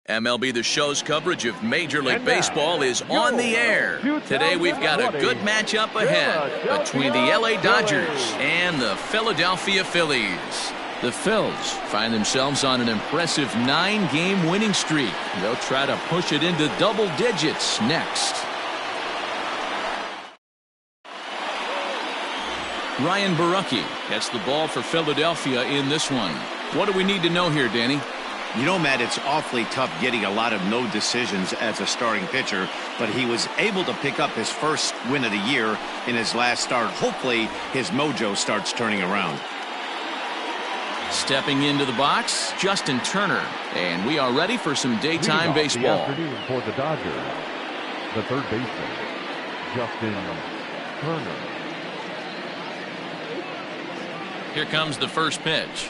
MLB The Show's coverage of Major League Baseball is on the air. Today we've got a good matchup ahead between the LA Dodgers and the Philadelphia Phillies. The Phils find themselves on an impressive 9-game winning streak. They'll try to push it into double digits next. Ryan Borucki gets the ball for Philadelphia in this one. What do we need to know here, Danny? You know, Matt, it's awfully tough getting a lot of no decisions as a starting pitcher, but he was able to pick up his first win of the year in his last start. Hopefully, his mojo starts turning around. Stepping into the box, Justin Turner, and we are ready for some daytime baseball. For the Dodgers, the third baseman, Justin Turner. Here comes the first pitch.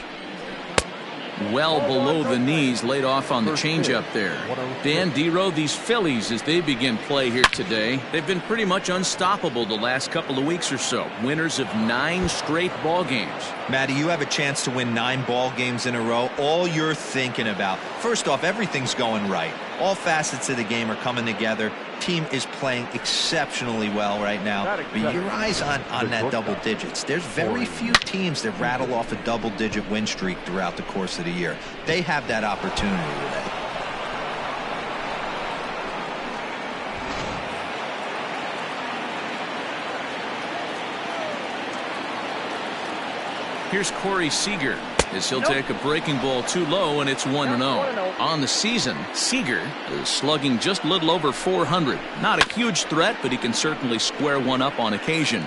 Well below the knees, laid off on the changeup there. Dan Dero, these Phillies, as they begin play here today, they've been pretty much unstoppable the last couple of weeks or so. Winners of 9 straight ball games. Matty, you have a chance to win 9 ball games in a row. All you're thinking about, first off, everything's going right. All facets of the game are coming together. Team is playing exceptionally well right now. But your eyes on that double digits. There's very few teams that rattle off a double-digit win streak throughout the course of the year. They have that opportunity today. Here's Corey Seager as he'll take a breaking ball too low, and it's 1-0. On the season, Seager is slugging just a little over 400. Not a huge threat, but he can certainly square one up on occasion.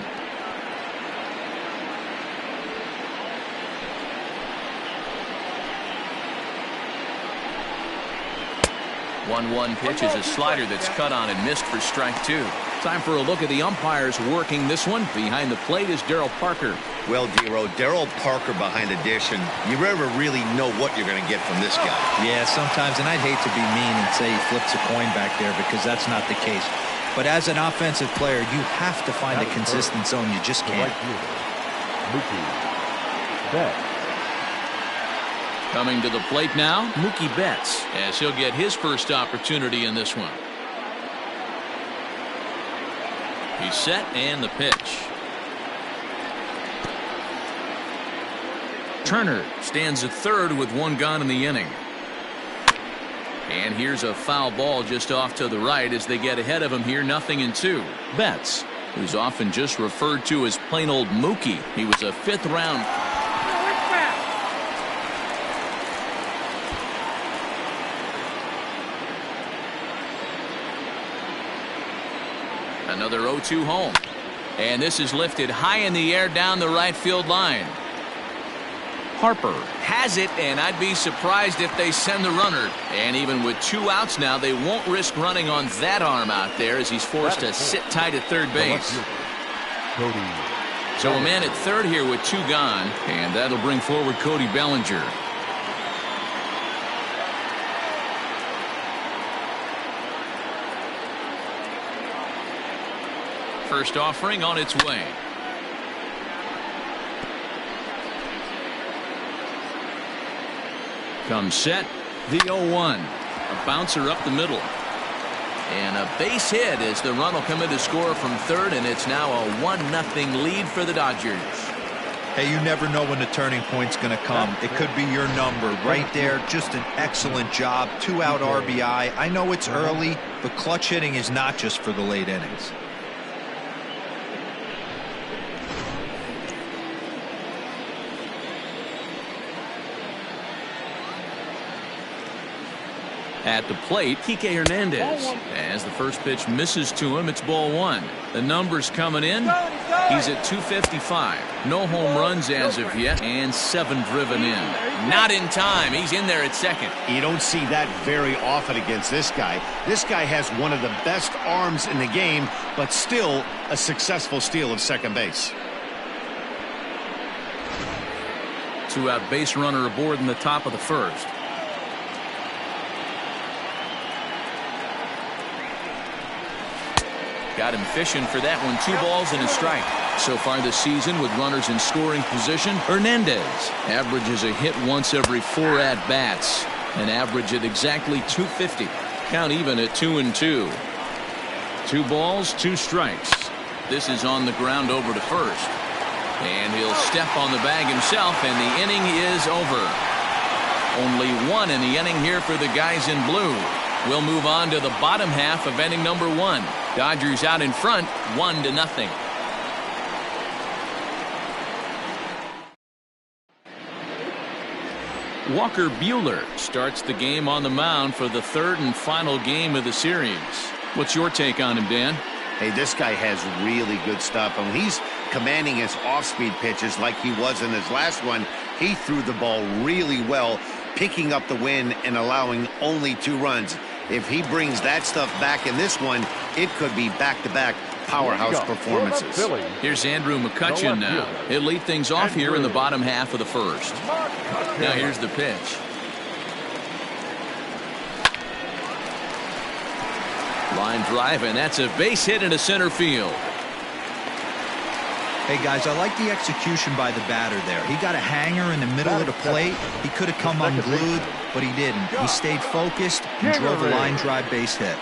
One pitch is a slider that's cut on and missed for strike 2. Time for a look at the umpires working this one. Behind the plate is Darryl Parker. Well, Dero, Darryl Parker behind the dish, and you never really know what you're going to get from this guy. Yeah, sometimes, and I'd hate to be mean and say he flips a coin back there because that's not the case. But as an offensive player, you have to find a consistent zone. You just can't. Coming to the plate now, Mookie Betts, as he'll get his first opportunity in this one. He's set, and the pitch. Turner stands at third with 1 gone in the inning. And here's a foul ball just off to the right as they get ahead of him here, 0-2. Betts, who's often just referred to as plain old Mookie. He was a 5th round. Another 0-2 home. And this is lifted high in the air down the right field line. Harper has it, and I'd be surprised if they send the runner. And even with 2 outs now, they won't risk running on that arm out there as he's forced to sit tight at third base. So a man at third here with 2 gone, and that'll bring forward Cody Bellinger. First offering on its way. Comes set, the 0-1. A bouncer up the middle. And a base hit as the run will come in to score from third, and it's now a 1-0 lead for the Dodgers. Hey, you never know when the turning point's going to come. It could be your number right there. Just an excellent job. 2-out RBI. I know it's early, but clutch hitting is not just for the late innings. At the plate, Kike Hernandez. As the first pitch misses to him, it's ball 1. The numbers coming in. He's at 255. No home runs as of yet, and 7 driven in. Not in time. He's in there at second. You don't see that very often against this guy. This guy has one of the best arms in the game, but still a successful steal of second base. 2-out base runner aboard in the top of the first. Got him fishing for that one. 2 balls and a strike. So far this season with runners in scoring position, Hernandez averages a hit once every 4 at-bats. An average at exactly 250. Count even at 2-2. 2 balls, 2 strikes. This is on the ground over to first. And he'll step on the bag himself, and the inning is over. Only 1 in the inning here for the guys in blue. We'll move on to the bottom half of inning number 1. Dodgers out in front, 1-0. Walker Buehler starts the game on the mound for the 3rd and final game of the series. What's your take on him, Dan? Hey, this guy has really good stuff. And he's commanding his off-speed pitches like he was in his last one. He threw the ball really well, picking up the win and allowing only 2 runs. If he brings that stuff back in this one, it could be back-to-back powerhouse performances. Here's Andrew McCutchen now. He'll lead things off here in the bottom half of the 1st. Now here's the pitch. Line drive, and that's a base hit into center field. Hey, guys, I like the execution by the batter there. He got a hanger in the middle of the plate. He could have come unglued, but he didn't. He stayed focused and drove a line drive base hit.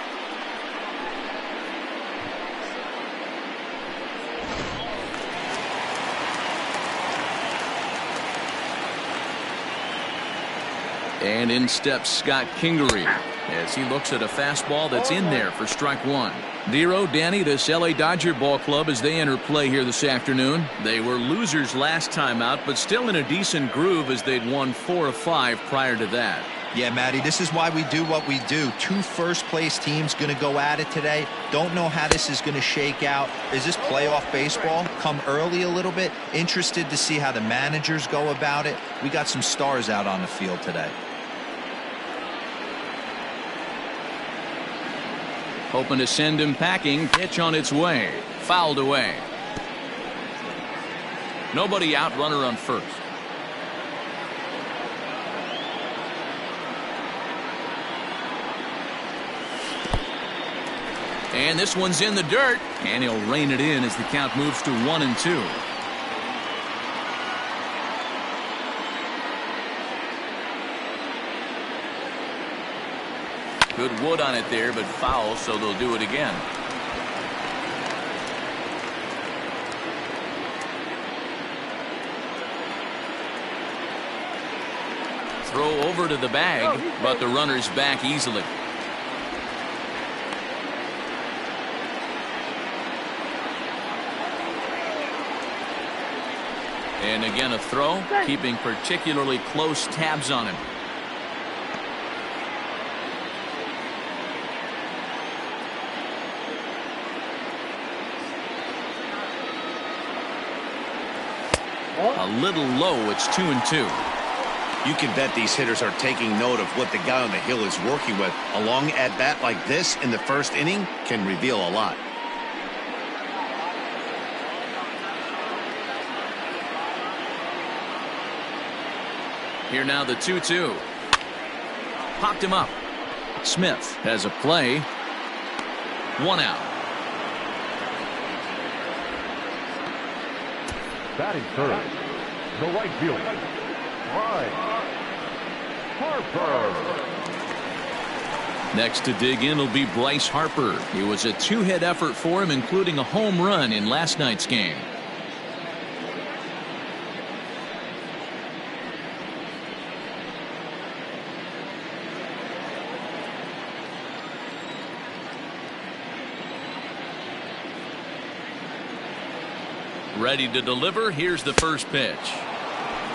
And in steps Scott Kingery as he looks at a fastball that's in there for strike 1. Nero, Danny, this LA Dodger ball club as they enter play here this afternoon. They were losers last time out, but still in a decent groove as they'd won 4 of 5 prior to that. Yeah, Matty, this is why we do what we do. 2 first-place teams going to go at it today. Don't know how this is going to shake out. Is this playoff baseball? Come early a little bit. Interested to see how the managers go about it. We got some stars out on the field today. Hoping to send him packing. Pitch on its way. Fouled away. Nobody out, runner on first. And this one's in the dirt, and he'll rein it in as the count moves to 1-2. Good wood on it there, but foul, so they'll do it again. Throw over to the bag, but the runner's back easily. And again a throw, keeping particularly close tabs on him. A little low, it's 2-2. You can bet these hitters are taking note of what the guy on the hill is working with. A long at-bat like this in the 1st inning can reveal a lot. Here now the 2-2. Popped him up. Smith has a play. 1 out. Batting third, the right fielder, Bryce Harper. Next to dig in will be Bryce Harper. It was a 2-hit effort for him, including a home run in last night's game. Ready to deliver. Here's the first pitch.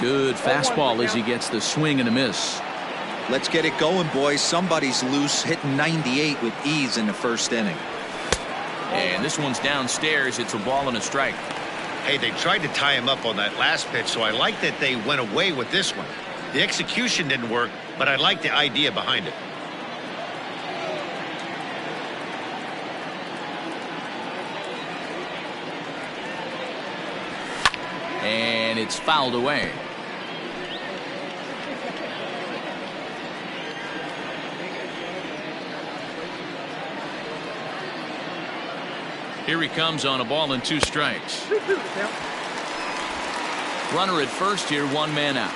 Good fastball as he gets the swing and a miss. Let's get it going, boys. Somebody's loose, hitting 98 with ease in the 1st inning. And this one's downstairs. It's a ball and a strike. Hey, they tried to tie him up on that last pitch, so I like that they went away with this one. The execution didn't work, but I like the idea behind it. And it's fouled away. Here he comes on a ball and 2 strikes. Runner at first here, 1 man out.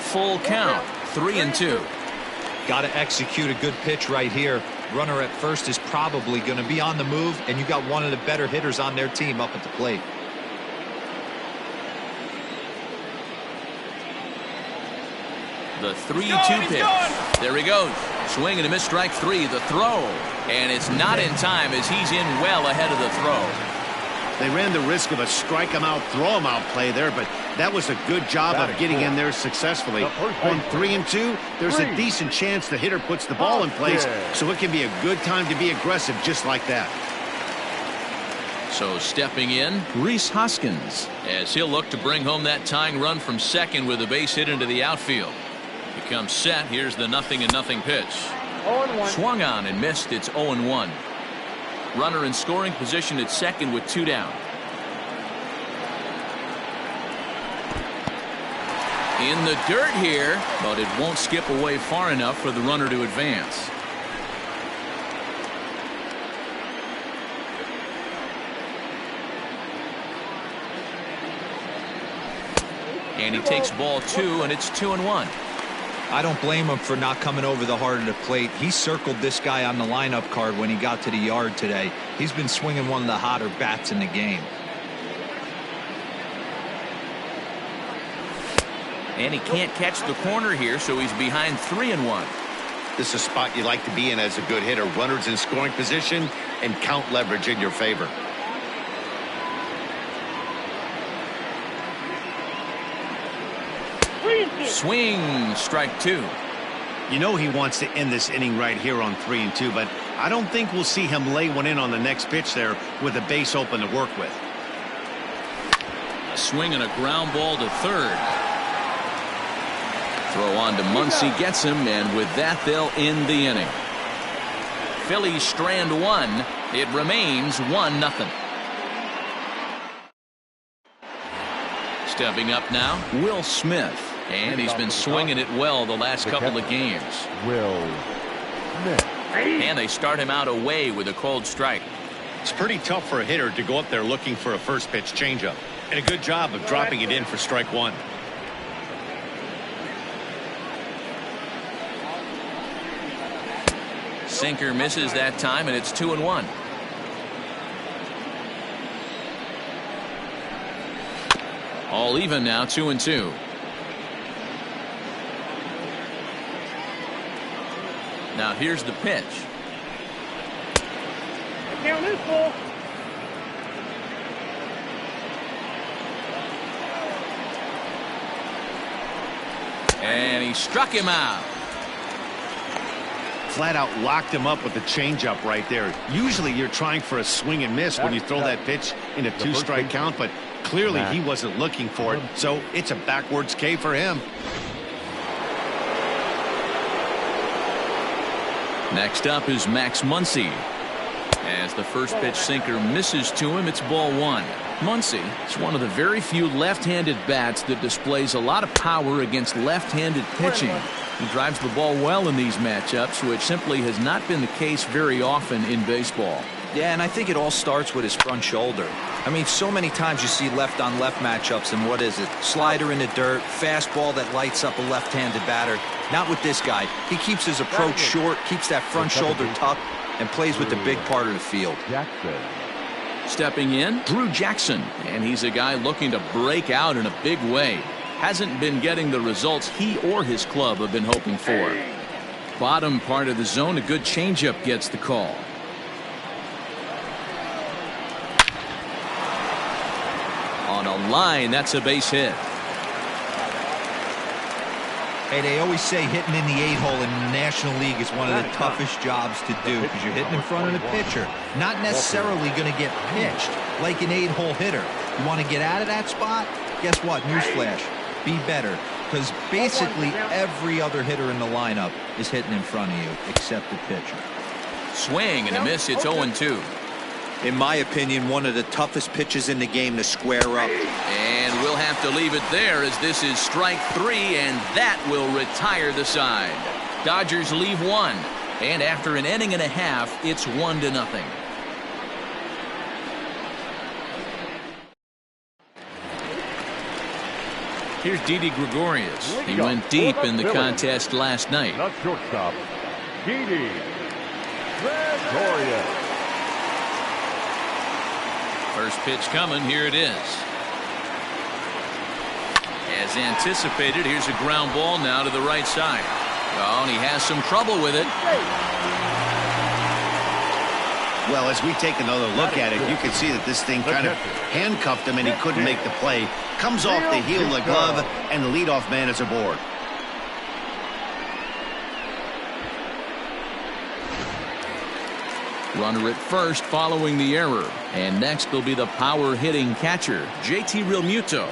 full count, 3-2. Got to execute a good pitch right here. Runner at first is probably going to be on the move, and you got one of the better hitters on their team up at the plate. The 3-2 pitch. There he goes. Swing and a miss, strike three. The throw. And it's not in time as he's in well ahead of the throw. They ran the risk of a strike him out, throw him out play there, but that was a good job of getting in there successfully. On 3-2, there's a decent chance the hitter puts the ball in place, so it can be a good time to be aggressive just like that. So stepping in, Rhys Hoskins, as he'll look to bring home that tying run from second with a base hit into the outfield. He comes set. Here's the 0-0 pitch. Swung on and missed. It's 0-1. Runner in scoring position at second with 2 down. In the dirt here, but it won't skip away far enough for the runner to advance. And he takes ball 2, and it's 2-1. I don't blame him for not coming over the heart of the plate. He circled this guy on the lineup card when he got to the yard today. He's been swinging one of the hotter bats in the game. And he can't catch the corner here, so he's behind 3-1. This is a spot you like to be in as a good hitter. Runners in scoring position and count leverage in your favor. Swing, strike 2. You know he wants to end this inning right here on 3-2, but I don't think we'll see him lay one in on the next pitch there with a base open to work with. A swing and a ground ball to third. Throw on to Muncy, gets him, and with that they'll end the inning. Phillies strand 1. It remains 1-0. Stepping up now, Will Smith. And he's been swinging it well the last couple of games. Will Smith. And they start him out away with a cold strike. It's pretty tough for a hitter to go up there looking for a first pitch changeup. And a good job of dropping it in for strike 1. Sinker misses that time, and it's 2-1. All even now, 2-2. Now here's the pitch. Count is full. And he struck him out. Flat out locked him up with the changeup right there. Usually you're trying for a swing and miss when you throw that pitch in a 2-strike count, but clearly he wasn't looking for it, so it's a backwards K for him. Next up is Max Muncy. As the first pitch sinker misses to him, it's ball 1. Muncy is one of the very few left-handed bats that displays a lot of power against left-handed pitching. He drives the ball well in these matchups, which simply has not been the case very often in baseball. Yeah, and I think it all starts with his front shoulder. I mean, so many times you see left-on-left matchups, and what is it? Slider in the dirt, fastball that lights up a left-handed batter. Not with this guy. He keeps his approach short, keeps that front shoulder tucked, and plays with the big part of the field. Jackson. Stepping in, Drew Jackson, and he's a guy looking to break out in a big way. Hasn't been getting the results he or his club have been hoping for. Bottom part of the zone, a good changeup gets the call. On a line, that's a base hit. Hey, they always say hitting in the 8-hole in the National League is one of the toughest jobs to do because you're hitting in front of the pitcher. Not necessarily going to get pitched like an 8-hole hitter. You want to get out of that spot? Guess what? Newsflash. Be better, because basically every other hitter in the lineup is hitting in front of you except the pitcher. Swing and a miss. It's 0-2. In my opinion, one of the toughest pitches in the game to square up. And we'll have to leave it there as this is strike 3, and that will retire the side. Dodgers leave 1, and after an inning and a half, it's 1-0. Here's Didi Gregorius. He went deep in the contest last night. Not shortstop, Didi Gregorius. First pitch coming. Here it is. As anticipated, here's a ground ball now to the right side. Oh, and he has some trouble with it. Well, as we take another look at it, you can see that this thing kind of handcuffed him and he couldn't make the play. Comes off the heel of the glove, and the leadoff man is aboard. Runner at first following the error. And next will be the power-hitting catcher, JT Realmuto.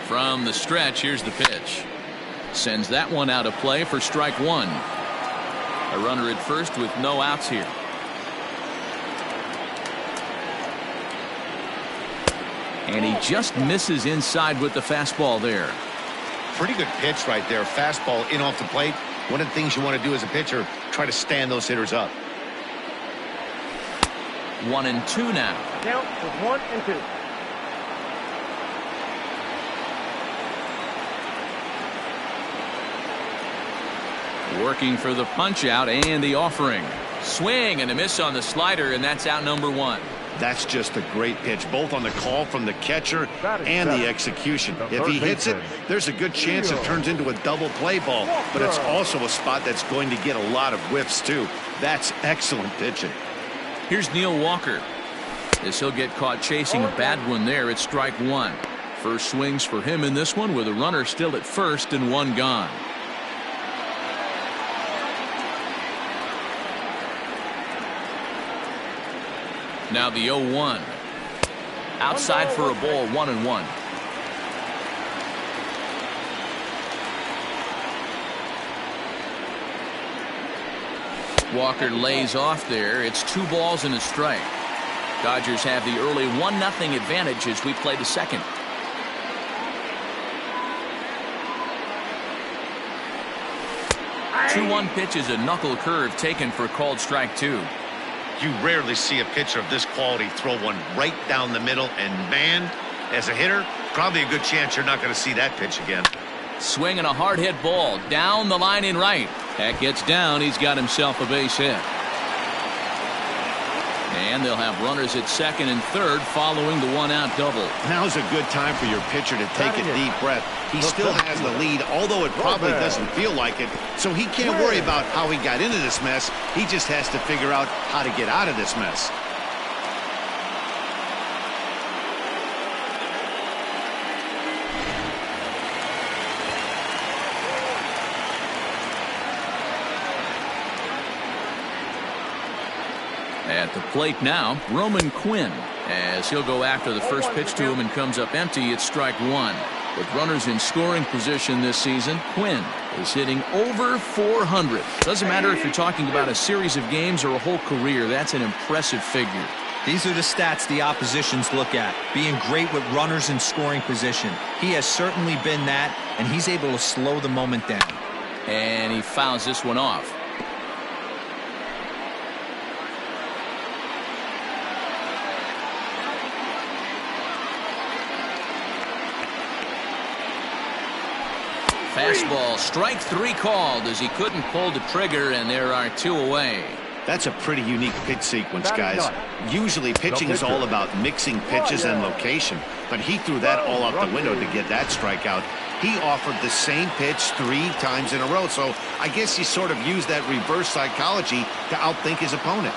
From the stretch, here's the pitch. Sends that one out of play for strike one. A runner at first with no outs here. And he just misses inside with the fastball there. Pretty good pitch right there. Fastball in off the plate. One of the things you want to do as a pitcher, try to stand those hitters up. 1-2 now. Count with 1-2. Working for the punch out and the offering. Swing and a miss on the slider, and that's out number one. That's just a great pitch, both on the call from the catcher and the execution. If he hits it, there's a good chance it turns into a double play ball, but it's also a spot that's going to get a lot of whiffs too. That's excellent pitching. Here's Neil Walker. As he'll get caught chasing a bad one there at strike one. First swings for him in this one with a runner still at first and one gone. Now the 0-1. Outside for a ball, 1-1. Walker lays off there. It's 2 balls and a strike. Dodgers have the early 1-0 advantage as we play the second. The 2-1 pitch is a knuckle curve taken for called strike two. You rarely see a pitcher of this quality throw one right down the middle, and man, as a hitter, probably a good chance you're not going to see that pitch again. Swing and a hard hit ball down the line in right. That gets down. He's got himself a base hit. And they'll have runners at second and third following the 1-out double. Now's a good time for your pitcher to take a deep breath. He still has the lead, although it probably doesn't feel like it. So he can't worry about how he got into this mess. He just has to figure out how to get out of this mess. At the plate now, Roman Quinn, as he'll go after the first pitch to him and comes up empty. It's strike one. With runners in scoring position this season, Quinn is hitting over 400. Doesn't matter if you're talking about a series of games or a whole career. That's an impressive figure. These are the stats the oppositions look at. Being great with runners in scoring position. He has certainly been that, and he's able to slow the moment down. And he fouls this one off. Fastball, strike three called as he couldn't pull the trigger, and there are 2 away. That's a pretty unique pitch sequence, guys. Usually pitching is all about mixing pitches and location, but he threw that all out the window to get that strikeout. He offered the same pitch 3 times in a row, so I guess he sort of used that reverse psychology to outthink his opponent.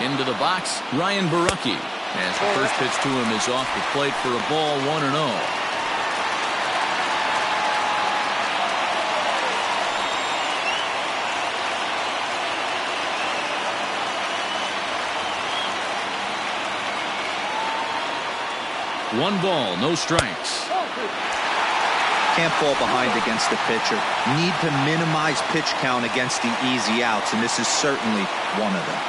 Into the box, Ryan Borucki, as the first pitch to him is off the plate for a ball, 1-0. One ball, no strikes. Can't fall behind against the pitcher. Need to minimize pitch count against the easy outs, and this is certainly one of them.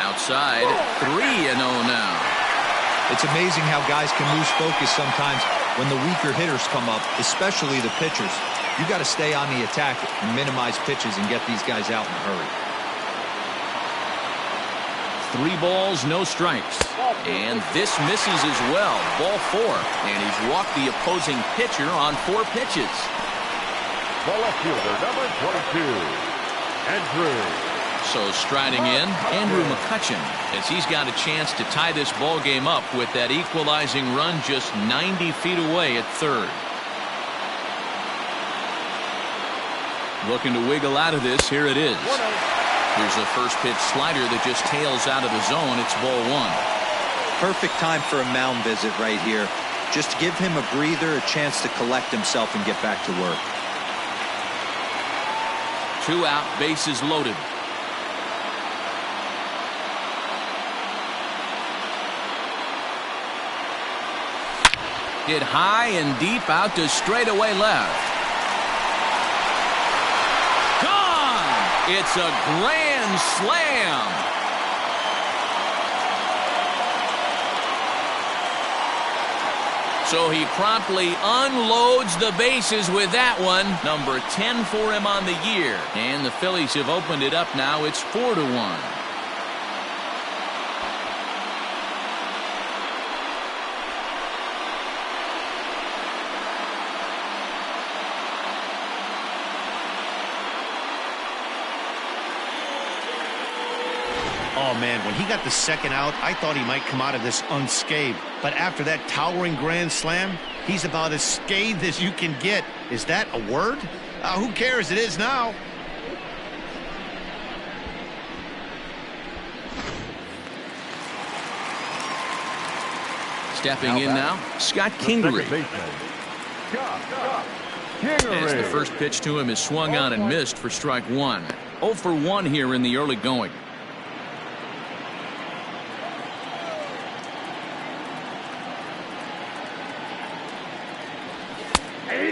Outside, 3-0 now. It's amazing how guys can lose focus sometimes when the weaker hitters come up, especially the pitchers. You got to stay on the attack and minimize pitches and get these guys out in a hurry. 3 balls, no strikes. And this misses as well. Ball 4. And he's walked the opposing pitcher on 4 pitches. The left fielder, number 22, Andrew. So striding in, Andrew McCutcheon, as he's got a chance to tie this ball game up with that equalizing run just 90 feet away at third. Looking to wiggle out of this. Here it is. Here's a first pitch slider that just tails out of the zone. It's ball 1. Perfect time for a mound visit right here. Just give him a breather, a chance to collect himself and get back to work. 2 out, bases loaded. Hit high and deep out to straightaway left. Gone! It's a grand slam. So he promptly unloads the bases with that one. Number 10 for him on the year. And the Phillies have opened it up now. It's 4-1. Oh, man, when he got the second out, I thought he might come out of this unscathed. But after that towering grand slam, he's about as scathed as you can get. Is that a word? Who cares? It is now. Stepping in now, Scott Kingery. As the first pitch to him is swung on and missed for strike 1. 0 for 1 here in the early going.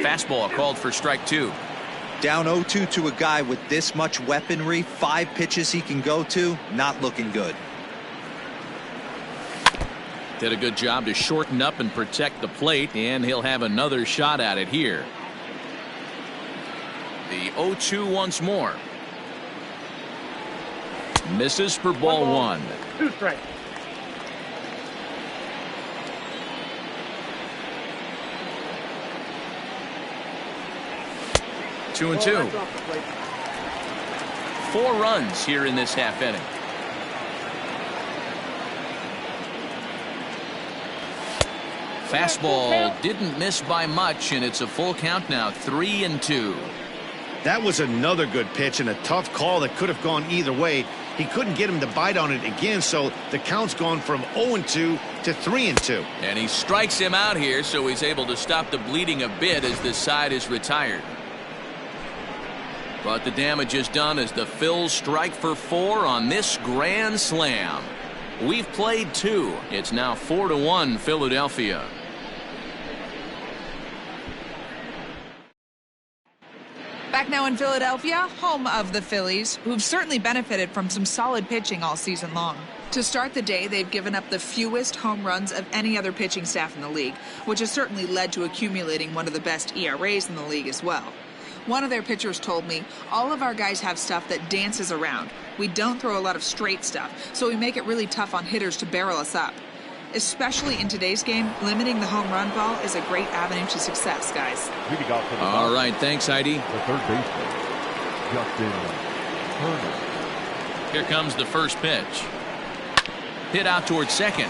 Fastball called for strike 2. Down 0-2 to a guy with this much weaponry, 5 pitches he can go to, not looking good. Did a good job to shorten up and protect the plate, and he'll have another shot at it here. The 0-2 once more. Misses for ball 1. 2 strikes. Two and 2. 4 runs here in this half inning. Fastball didn't miss by much, and it's a full count now. 3-2. That was another good pitch and a tough call that could have gone either way. He couldn't get him to bite on it again, so the count's gone from 0-2 to 3-2. And he strikes him out here, so he's able to stop the bleeding a bit as this side is retired. But the damage is done as the Phils strike for 4 on this grand slam. We've played 2. It's now 4-1 Philadelphia. Back now in Philadelphia, home of the Phillies, who've certainly benefited from some solid pitching all season long. To start the day, they've given up the fewest home runs of any other pitching staff in the league, which has certainly led to accumulating one of the best ERAs in the league as well. One of their pitchers told me, all of our guys have stuff that dances around. We don't throw a lot of straight stuff, so we make it really tough on hitters to barrel us up. Especially in today's game, limiting the home run ball is a great avenue to success, guys. All right, thanks, Heidi. The third baseman, Justin Turner. Here comes the first pitch. Hit out towards second.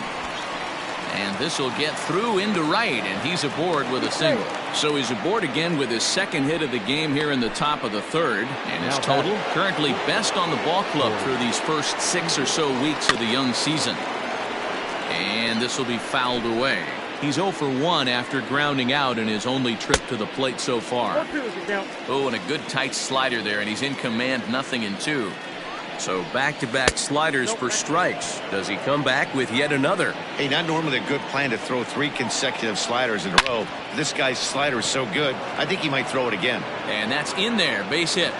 And this will get through into right, and he's aboard with a single. So he's aboard again with his second hit of the game here in the top of the third. And his total currently best on the ball club through these first 6 or so weeks of the young season. And this will be fouled away. He's 0 for 1 after grounding out in his only trip to the plate so far. Oh, and a good tight slider there, and he's in command, 0-2. So back-to-back sliders for strikes. Does he come back with yet another? Hey, not normally a good plan to throw 3 consecutive sliders in a row. This guy's slider is so good, I think he might throw it again. And that's in there, base hit.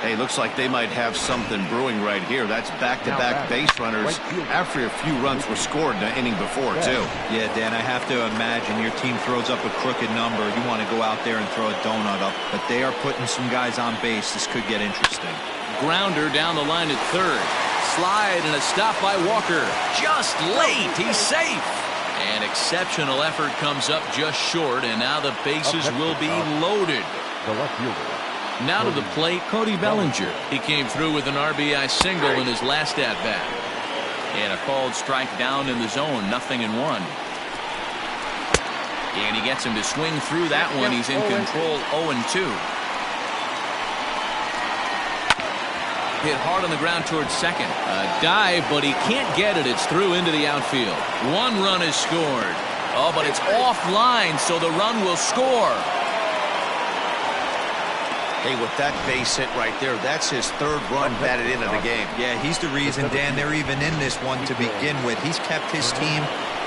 Hey, looks like they might have something brewing right here. That's back-to-back base runners after a few runs were scored in the inning before, too. Yeah, Dan, I have to imagine your team throws up a crooked number. You want to go out there and throw a donut up, but they are putting some guys on base. This could get interesting. Grounder down the line at third. Slide and a stop by Walker. Just late. He's safe. An exceptional effort comes up just short, and now the bases will be loaded. The left fielder. Now to the plate, Cody Bellinger. He came through with an RBI single in his last at-bat. And a called strike down in the zone, 0-1. And he gets him to swing through that one. He's in control, 0-2. Hit hard on the ground towards second. A dive, but he can't get it. It's through into the outfield. 1 run is scored. Oh, but it's offline, so the run will score. Hey, with that base hit right there, that's his 3rd run batted into the game. Yeah, he's the reason, Dan, they're even in this one to begin with. He's kept his team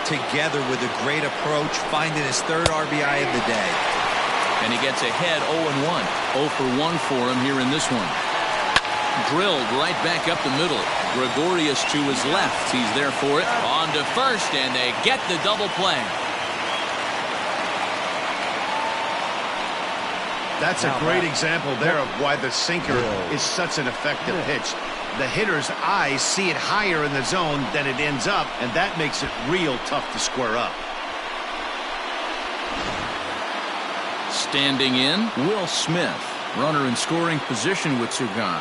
together with a great approach, finding his 3rd RBI of the day. And he gets ahead 0-1. 0 for 1 for him here in this one. Drilled right back up the middle. Gregorius to his left. He's there for it. On to first, and they get the double play. That's a great example there of why the sinker is such an effective pitch. The hitter's eyes see it higher in the zone than it ends up, and that makes it real tough to square up. Standing in, Will Smith. Runner in scoring position with Sugan.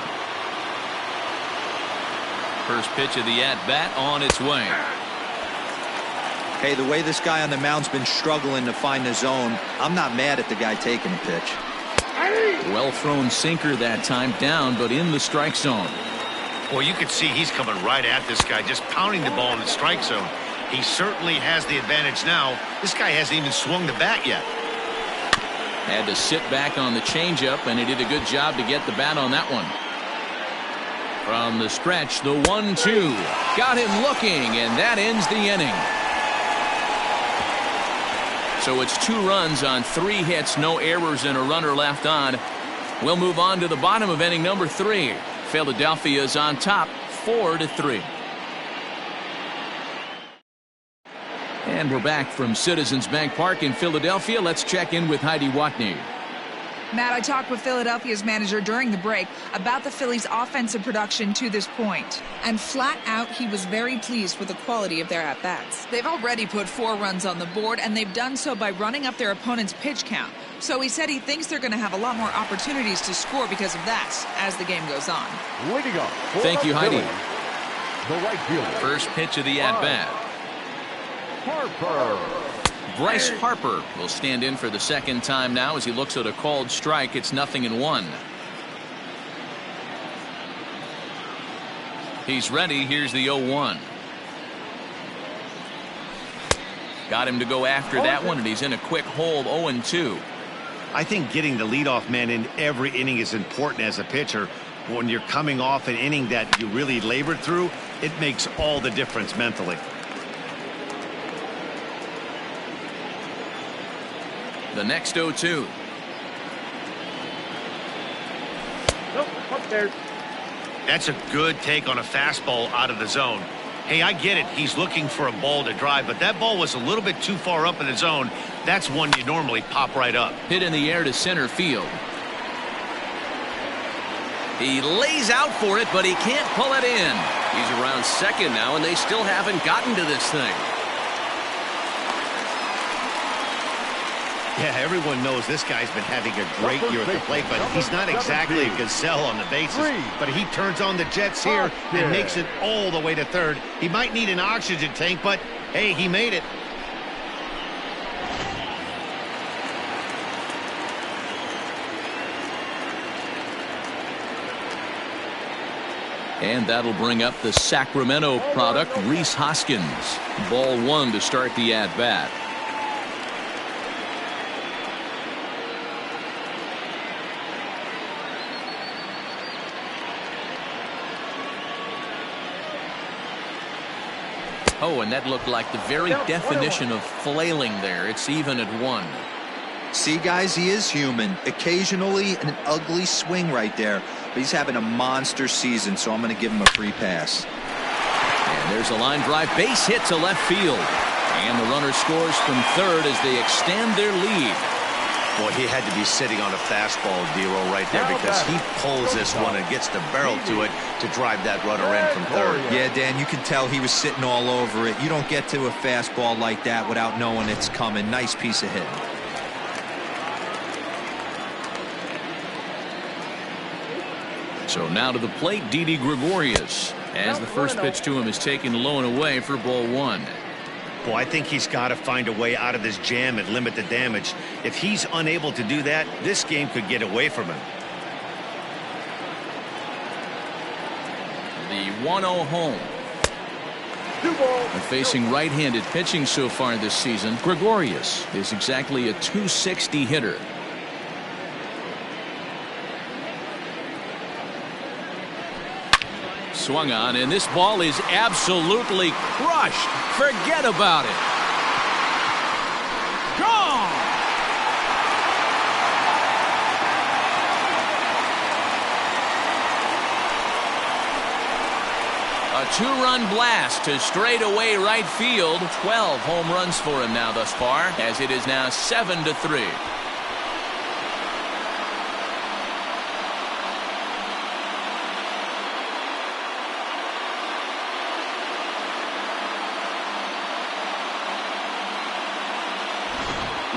First pitch of the at-bat on its way. Hey, the way this guy on the mound's been struggling to find the zone, I'm not mad at the guy taking a pitch. Well thrown sinker that time, down but in the strike zone. Well, you can see he's coming right at this guy, just pounding the ball in the strike zone. He certainly has the advantage now. This guy hasn't even swung the bat yet. Had to sit back on the changeup, and he did a good job to get the bat on that one. From the stretch, the 1-2. Got him looking, and that ends the inning. So it's 2 runs on 3 hits, no errors, and a runner left on. We'll move on to the bottom of inning number 3. Philadelphia's on top, 4-3. And we're back from Citizens Bank Park in Philadelphia. Let's check in with Heidi Watney. Matt, I talked with Philadelphia's manager during the break about the Phillies' offensive production to this point. And flat out, he was very pleased with the quality of their at-bats. They've already put 4 runs on the board, and they've done so by running up their opponent's pitch count. So he said he thinks they're going to have a lot more opportunities to score because of that as the game goes on. Leading up. Thank you, Heidi. The right fielder. First pitch of the at-bat. Harper. Bryce Harper will stand in for the second time now as he looks at a called strike. It's 0-1. He's ready. Here's the 0-1. Got him to go after that one, and he's in a quick hold, 0-2. I think getting the leadoff man in every inning is important as a pitcher. When you're coming off an inning that you really labored through, it makes all the difference mentally. The next 0-2. Nope, up there. That's a good take on a fastball out of the zone. Hey, I get it. He's looking for a ball to drive, but that ball was a little bit too far up in the zone. That's one you normally pop right up. Hit in the air to center field. He lays out for it, but he can't pull it in. He's around second now, and they still haven't gotten to this thing. Yeah, everyone knows this guy's been having a great year at the plate, but he's not exactly a gazelle on the bases. But he turns on the jets here and makes it all the way to third. He might need an oxygen tank, but hey, he made it. And that'll bring up the Sacramento product, Rhys Hoskins. Ball 1 to start the at-bat. Oh, and that looked like the very definition of flailing there. It's even at 1. See, guys, he is human. Occasionally an ugly swing right there. but he's having a monster season, so I'm going to give him a free pass. And there's a line drive base hit to left field. And the runner scores from third as they extend their lead. Boy, he had to be sitting on a fastball, D-Roll, right there, because he pulls this one and gets the barrel to it to drive that runner in from third. Yeah, Dan, you can tell he was sitting all over it. You don't get to a fastball like that without knowing it's coming. Nice piece of hitting. So now to the plate, Didi Gregorius, as the first pitch to him is taken low and away for ball one. Boy, I think he's got to find a way out of this jam and limit the damage. If he's unable to do that, this game could get away from him. The 1-0 home. And facing right-handed pitching so far this season, Gregorius is exactly a .260 hitter. Swung on, and this ball is absolutely crushed. Forget about it. Gone! A two-run blast to straightaway right field. 12 home runs for him now thus far, as it is now 7-3.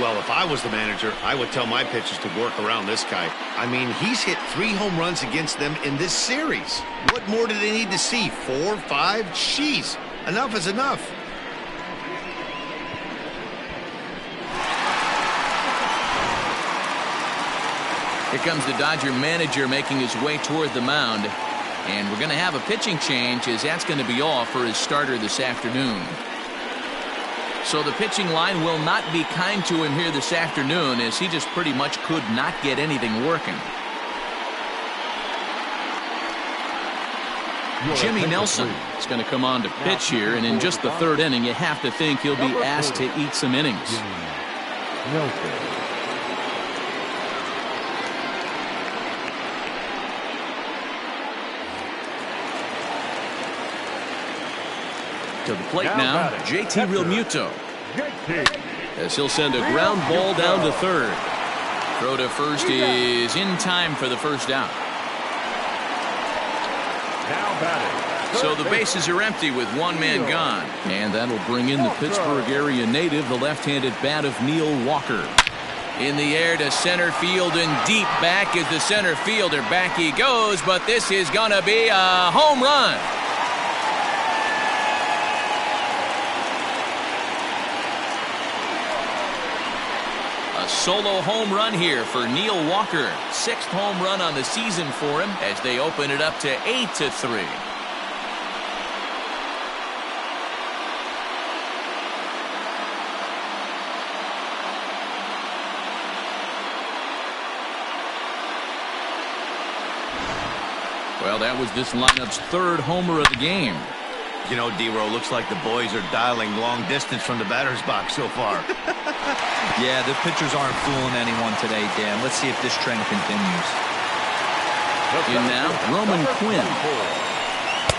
Well, if I was the manager, I would tell my pitchers to work around this guy. I mean, he's hit 3 home runs against them in this series. What more do they need to see? 4, 5? Jeez, enough is enough. Here comes the Dodger manager making his way toward the mound. And we're going to have a pitching change, as that's going to be all for his starter this afternoon. So the pitching line will not be kind to him here this afternoon, as he just pretty much could not get anything working. Jimmy Nelson is going to come on to pitch here, and in just the third inning, you have to think he'll be asked to eat some innings. To the plate now, JT Realmuto, as he'll send a ground ball down to third. Throw to first is in time for the first out. So the bases are empty with one man gone, and that'll bring in the Pittsburgh area native, the left-handed bat of Neil Walker. In the air to center field, and deep back is the center fielder. Back he goes, but this is gonna be a home run. A solo home run here for Neil Walker. 6th home run on the season for him, as they open it up to 8-3. Well, that was this lineup's 3rd homer of the game. You know, D-Row, looks like the boys are dialing long distance from the batter's box so far. Yeah, the pitchers aren't fooling anyone today, Dan. Let's see if this trend continues. In now, Roman Quinn.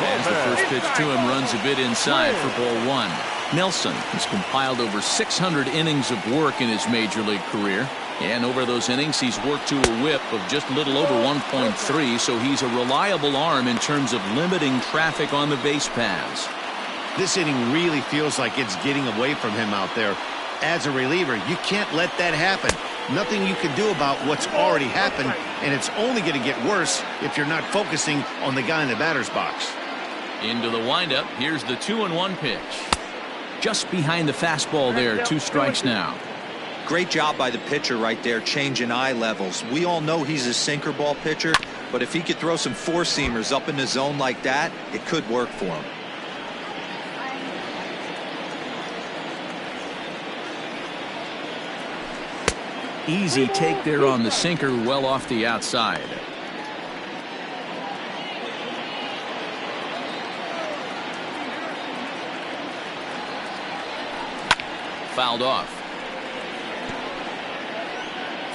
As the first pitch to him runs a bit inside for ball one. Nelson has compiled over 600 innings of work in his major league career. And over those innings, he's worked to a whip of just a little over 1.3, so he's a reliable arm in terms of limiting traffic on the base paths. This inning really feels like it's getting away from him out there. As a reliever, you can't let that happen. Nothing you can do about what's already happened, and it's only going to get worse if you're not focusing on the guy in the batter's box. Into the windup, here's the 2-1 pitch. Just behind the fastball there, 2 strikes now. Great job by the pitcher right there, changing eye levels. We all know he's a sinker ball pitcher, but if he could throw some four-seamers up in the zone like that, it could work for him. Easy take there on the sinker, well off the outside. Fouled off.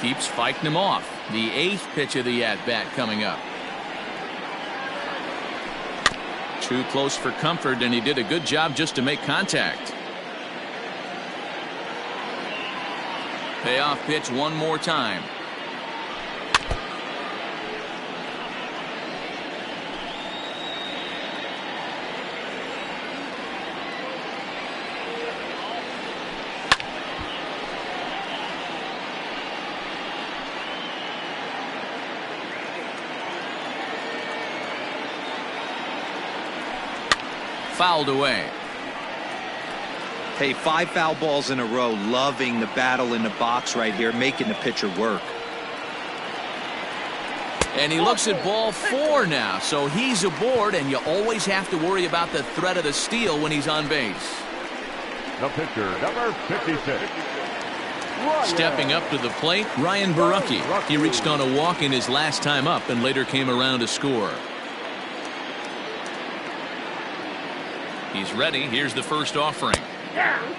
Keeps fighting him off. The 8th pitch of the at-bat coming up. Too close for comfort, and he did a good job just to make contact. Payoff pitch one more time. Fouled away. Hey, 5 foul balls in a row. Loving the battle in the box right here, making the pitcher work. And he looks at ball 4 now, so he's aboard, and you always have to worry about the threat of the steal when he's on base. The pitcher, number 56. Stepping up to the plate, Ryan Barucki. He reached on a walk in his last time up and later came around to score. He's ready. Here's the first offering.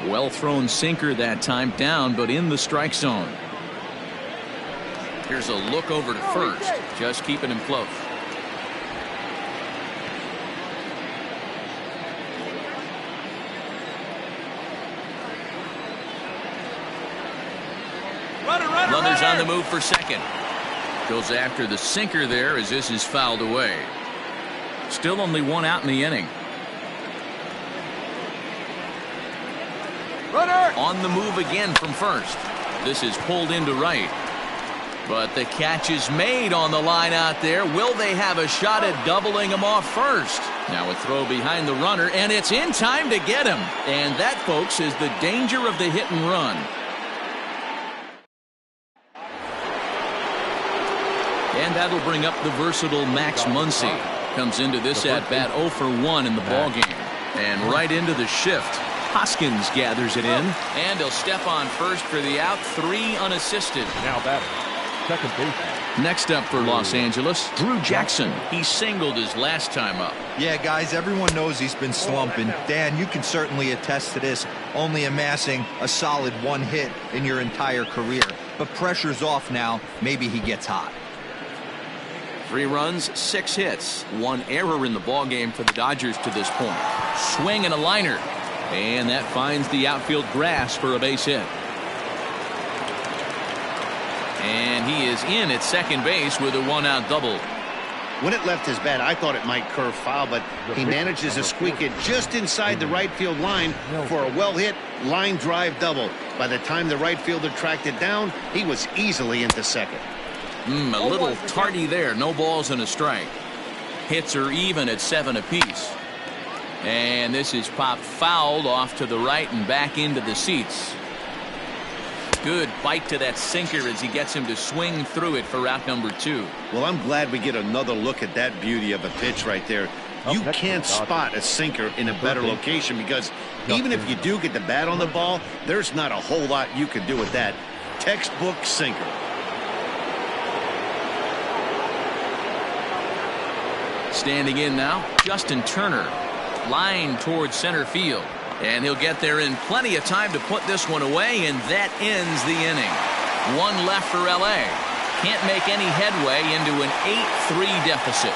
Well thrown sinker that time, down but in the strike zone. Here's a look over to first, just keeping him close. Runners on the move for second. Goes after the sinker there as this is fouled away. Still only 1 out in the inning. Runner! On the move again from first. This is pulled into right. But the catch is made on the line out there. Will they have a shot at doubling him off first? Now a throw behind the runner, and it's in time to get him. And that, folks, is the danger of the hit and run. And that'll bring up the versatile Max Muncy. Comes into this at-bat 0 for 1 in the ballgame. And right into the shift. Hoskins gathers it in. And he'll step on first for the out. 3 unassisted. Now batter, second baseman. Next up for Los Angeles, Drew Jackson. He singled his last time up. Yeah, guys, everyone knows he's been slumping. Dan, you can certainly attest to this, only amassing a solid 1 hit in your entire career. But pressure's off now. Maybe he gets hot. 3 runs, 6 hits. 1 error in the ballgame for the Dodgers to this point. Swing and a liner. And that finds the outfield grass for a base hit. And he is in at second base with a 1-out double. When it left his bat, I thought it might curve foul, but he manages to squeak it just inside the right field line for a well-hit line drive double. By the time the right fielder tracked it down, he was easily into second. A little tardy there. No balls and a strike. Hits are even at 7 apiece. And this is popped fouled off to the right and back into the seats. Good bite to that sinker as he gets him to swing through it for out number 2. Well, I'm glad we get another look at that beauty of a pitch right there. You can't spot a sinker in a better location because even if you do get the bat on the ball, there's not a whole lot you can do with that. Textbook sinker. Standing in now, Justin Turner. Line towards center field. And he'll get there in plenty of time to put this one away, and that ends the inning. 1 left for L.A. Can't make any headway into an 8-3 deficit.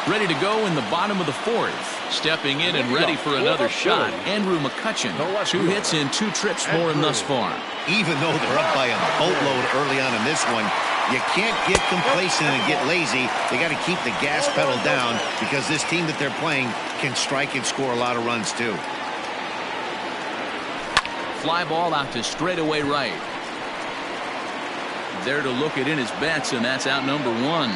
Ready to go in the bottom of the 4th. Stepping in and ready for another shot, Andrew McCutchen. 2 hits in 2 trips for him thus far. Even though they're up by a boatload early on in this one, you can't get complacent and get lazy. They got to keep the gas pedal down because this team that they're playing can strike and score a lot of runs too. Fly ball out to straightaway right. There to look it in his bets, and that's out number 1.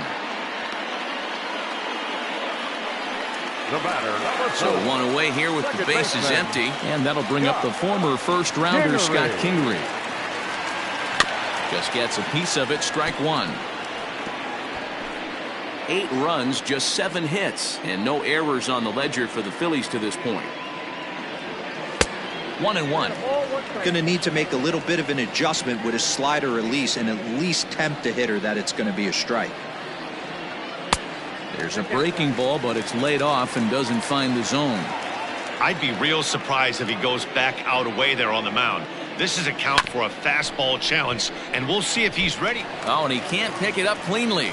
The batter, number 2. So 1 away here with the bases empty, and that'll bring up the former first-rounder Scott Kingery. Just gets a piece of it, strike 1. 8 runs, just 7 hits, and no errors on the ledger for the Phillies to this point. 1-1. Going to need to make a little bit of an adjustment with his slider release and at least tempt the hitter that it's going to be a strike. There's a breaking ball, but it's laid off and doesn't find the zone. I'd be real surprised if he goes back out away there on the mound. This is a count for a fastball challenge, and we'll see if he's ready. Oh, and he can't pick it up cleanly.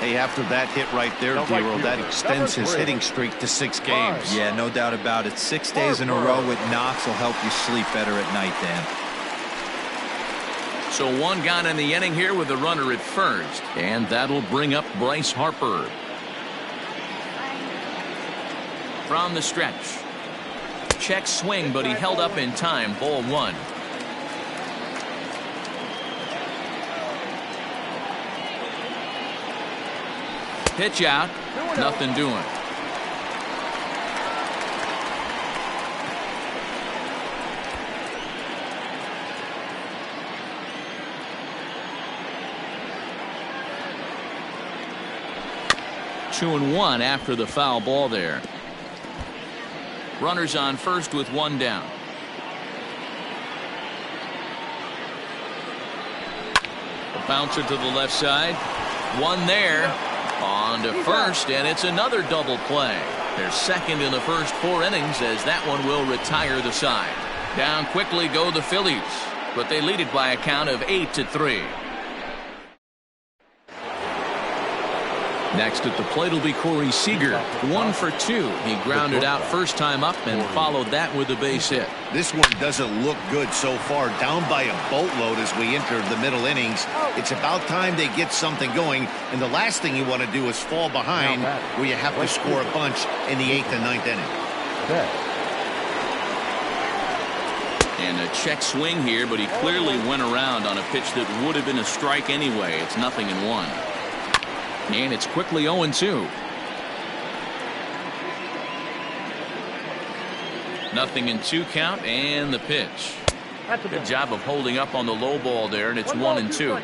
Hey, after that hit right there, Dero, that extends his hitting streak to 6 games. Yeah, no doubt about it. 6 days in a row with knocks will help you sleep better at night, Dan. So 1 gone in the inning here with the runner at first. And that'll bring up Bryce Harper. From the stretch. Check swing, but he held up in time. Ball 1. Pitch out. Nothing doing. Two and 1 after the foul ball there. Runners on first with 1 down. A bouncer to the left side. 1 there. On to first, and it's another double play. They're second in the first 4 innings, as that one will retire the side. Down quickly go the Phillies, but they lead it by a count of 8-3. Next at the plate will be Corey Seager. 1 for 2. He grounded out first time up and followed that with a base hit. This one doesn't look good so far. Down by a boatload as we enter the middle innings. It's about time they get something going, and the last thing you want to do is fall behind where you have to score a bunch in the 8th and 9th inning. And a check swing here, but he clearly went around on a pitch that would have been a strike anyway. It's 0-1. And it's quickly 0-2. 0-2 count, and the pitch. Good job of holding up on the low ball there, and it's 1-2.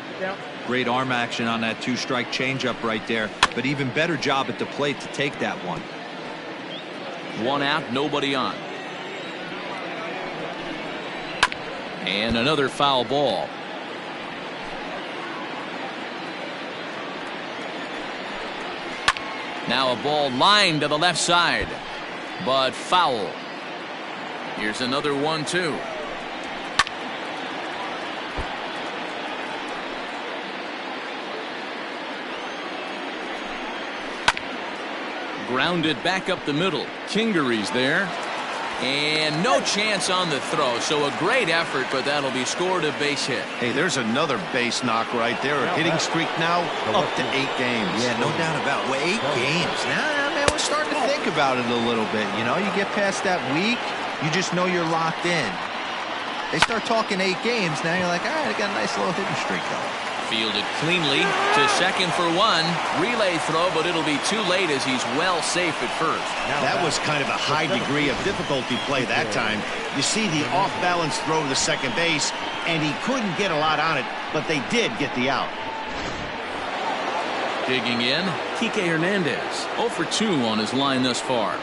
Great arm action on that 2-strike changeup right there, but even better job at the plate to take that one. 1 out, nobody on. And another foul ball. Now a ball lined to the left side, but foul. Here's another 1-2. Grounded back up the middle. Kingery's there. And no chance on the throw. So a great effort, but that'll be scored a base hit. Hey, there's another base knock right there. A hitting streak now up to 8 games. Yeah, no doubt about it. 8 games. Now, man, we're starting to think about it a little bit. You know, you get past that week, you just know you're locked in. They start talking 8 games, now you're like, all right, I got a nice little hitting streak going. Fielded cleanly to second for 1. Relay throw, but it'll be too late as he's well safe at first. That was kind of a high degree of difficulty play that time. You see the off-balance throw to second base, and he couldn't get a lot on it, but they did get the out. Digging in, Kike Hernandez. 0 for 2 on his line thus far.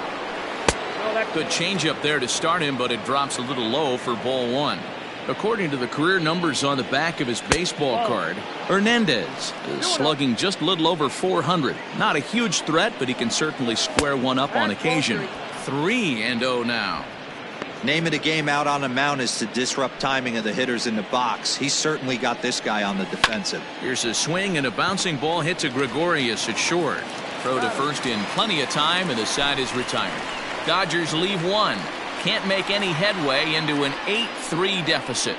Good changeup there to start him, but it drops a little low for ball 1. According to the career numbers on the back of his baseball card, Hernandez is slugging just a little over 400. Not a huge threat, but he can certainly square one up on occasion. 3-0 now. Name of the game out on the mound is to disrupt timing of the hitters in the box. He's certainly got this guy on the defensive. Here's a swing and a bouncing ball hit to Gregorius at short. Throw to first in plenty of time, and the side is retired. Dodgers leave 1. Can't make any headway into an 8-3 deficit.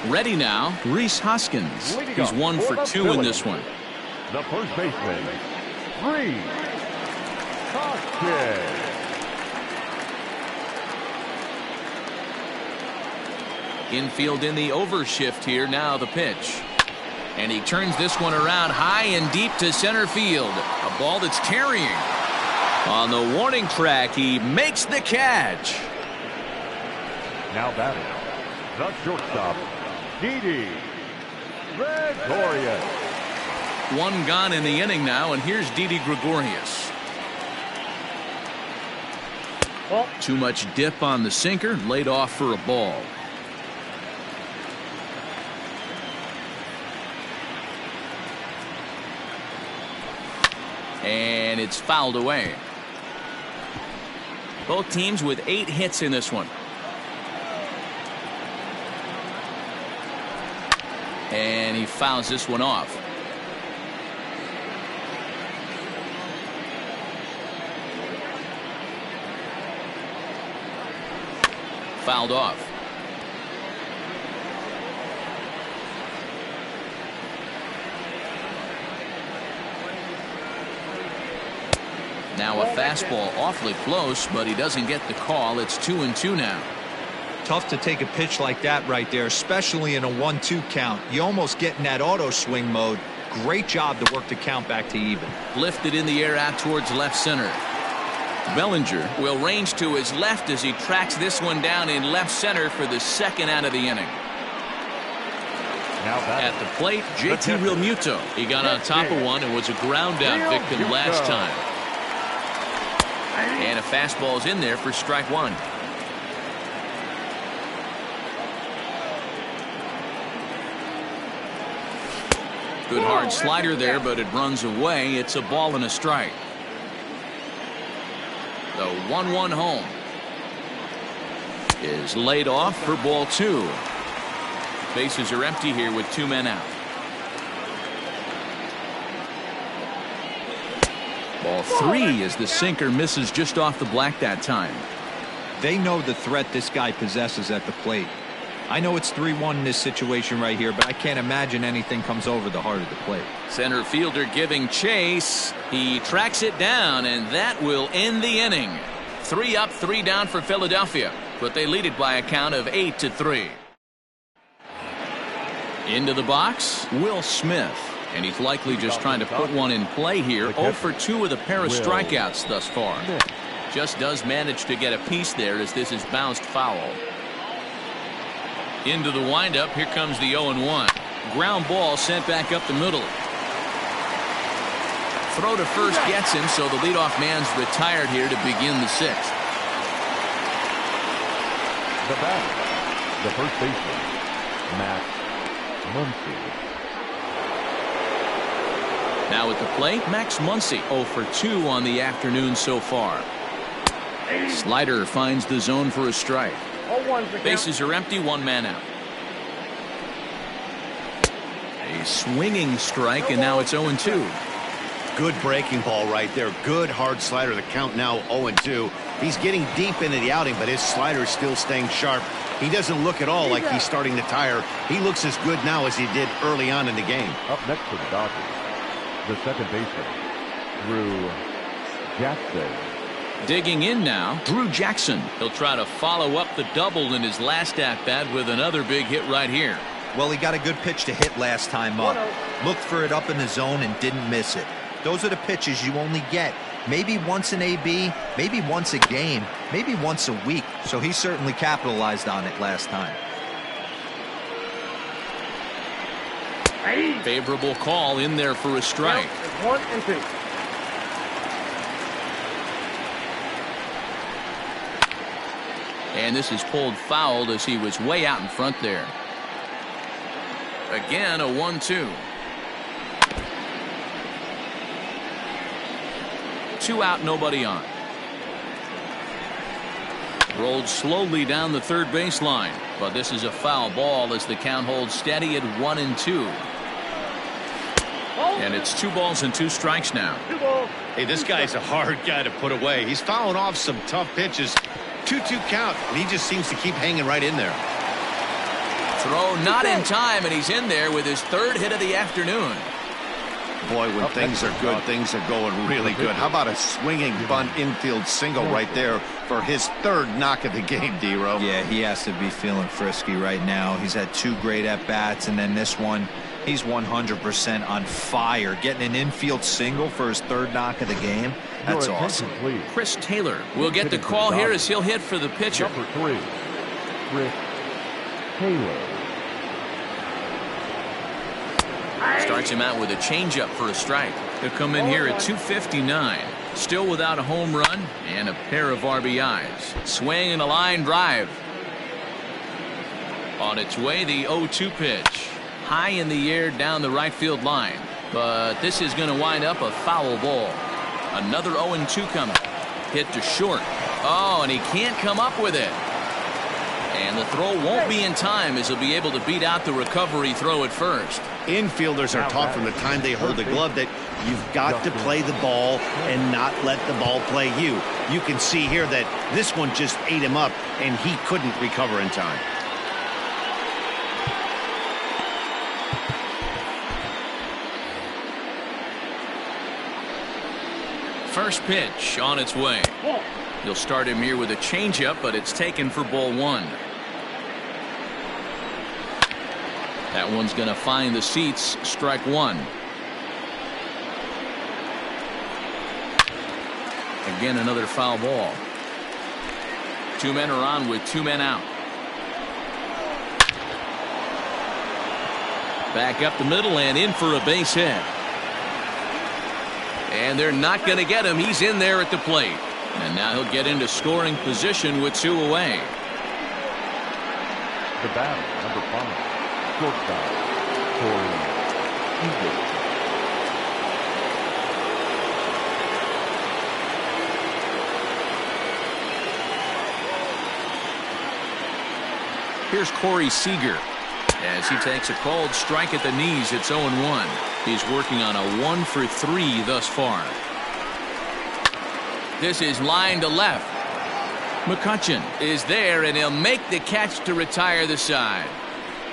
Ready now, Rhys Hoskins. He's 1 for 2 in this one. The first baseman, Rhys Hoskins. Infield in the overshift here. Now the pitch. And he turns this one around high and deep to center field. A ball that's carrying. On the warning track, he makes the catch. Now batting, the shortstop, Didi Gregorius. 1 gone in the inning now, and here's Didi Gregorius. Too much dip on the sinker, laid off for a ball. And it's fouled away. Both teams with 8 hits in this one. And he fouls this one off. Fouled off. Now a fastball awfully close, but he doesn't get the call. It's 2-2 now. Tough to take a pitch like that right there, especially in a 1-2 count. You almost get in that auto swing mode. Great job to work the count back to even. Lifted in the air out towards left center. Bellinger will range to his left as he tracks this one down in left center for the second out of the inning. At the plate, JT Realmuto. He got on top of one and was a ground out victim last time. And a fastball is in there for strike one. Good hard slider there, but it runs away. It's a ball and a strike. The 1-1 home is laid off for ball 2. Bases are empty here with 2 men out. Ball 3 as the sinker misses just off the black that time. They know the threat this guy possesses at the plate. I know it's 3-1 in this situation right here, but I can't imagine anything comes over the heart of the plate. Center fielder giving chase. He tracks it down, and that will end the inning. 3 up, 3 down for Philadelphia, but they lead it by a count of 8-3. Into the box, Will Smith. And he's likely just trying to put one in play here. 0 for 2 with a pair of strikeouts thus far. Just does manage to get a piece there as this is bounced foul. Into the windup. Here comes the 0-1. Ground ball sent back up the middle. Throw to first gets him, so the leadoff man's retired here to begin the 6th. The batter, the first baseman, Max Muncy. Now at the plate, Max Muncy 0 for 2 on the afternoon so far. Slider finds the zone for a strike. Bases are empty, 1 man out. A swinging strike, and now it's 0-2. Good breaking ball right there. Good hard slider. The count now 0-2. He's getting deep into the outing, but his slider is still staying sharp. He doesn't look at all like he's starting to tire. He looks as good now as he did early on in the game. Up next for the Dodgers, the second baseman, Drew Jackson. Digging in now, Drew Jackson. He'll try to follow up the double in his last at-bat with another big hit right here. Well, he got a good pitch to hit last time up. Looked for it up in the zone and didn't miss it. Those are the pitches you only get maybe once in AB, maybe once a game, maybe once a week. So he certainly capitalized on it last time. Favorable call in there for a strike. 1-2. And this is pulled foul as he was way out in front there. Again, a 1-2. 2 out, nobody on. Rolled slowly down the third baseline, but this is a foul ball as the count holds steady at 1-2. And it's 2 balls and 2 strikes now. Hey, this guy's a hard guy to put away. He's fouling off some tough pitches. 2-2 count, and he just seems to keep hanging right in there. Throw not in time, and he's in there with his 3rd hit of the afternoon. Boy, when things are good, things are going really good. How about a swinging bunt infield single right there for his 3rd knock of the game, D-Row? Yeah, he has to be feeling frisky right now. He's had 2 great at-bats, and then this one, he's 100% on fire. Getting an infield single for his 3rd knock of the game, that's awesome. Chris Taylor will get the call here as he'll hit for the pitcher. Number 3, Chris Taylor. Starts him out with a changeup for a strike. He'll come in here at 259. Still without a home run and a pair of RBIs. Swing and a line drive. On its way, the 0-2 pitch. High in the air down the right field line. But this is going to wind up a foul ball. Another 0-2 coming. Hit to short. Oh, and he can't come up with it. And the throw won't be in time as he'll be able to beat out the recovery throw at first. Infielders are taught from the time they hold the glove that you've got to play the ball and not let the ball play you. You can see here that this one just ate him up, and he couldn't recover in time. First pitch on its way. You'll start him here with a changeup, but it's taken for ball one. That one's going to find the seats. Strike one. Again, another foul ball. Two men are on with two men out. Back up the middle and in for a base hit. And they're not going to get him. He's in there at the plate. And now he'll get into scoring position with two away. The batter, number 5, shortstop, Corey Seager. Here's Corey Seager. As he takes a called strike at the knees, it's 0-1. He's working on a 1 for 3 thus far. This is line to left. McCutchen is there, and he'll make the catch to retire the side.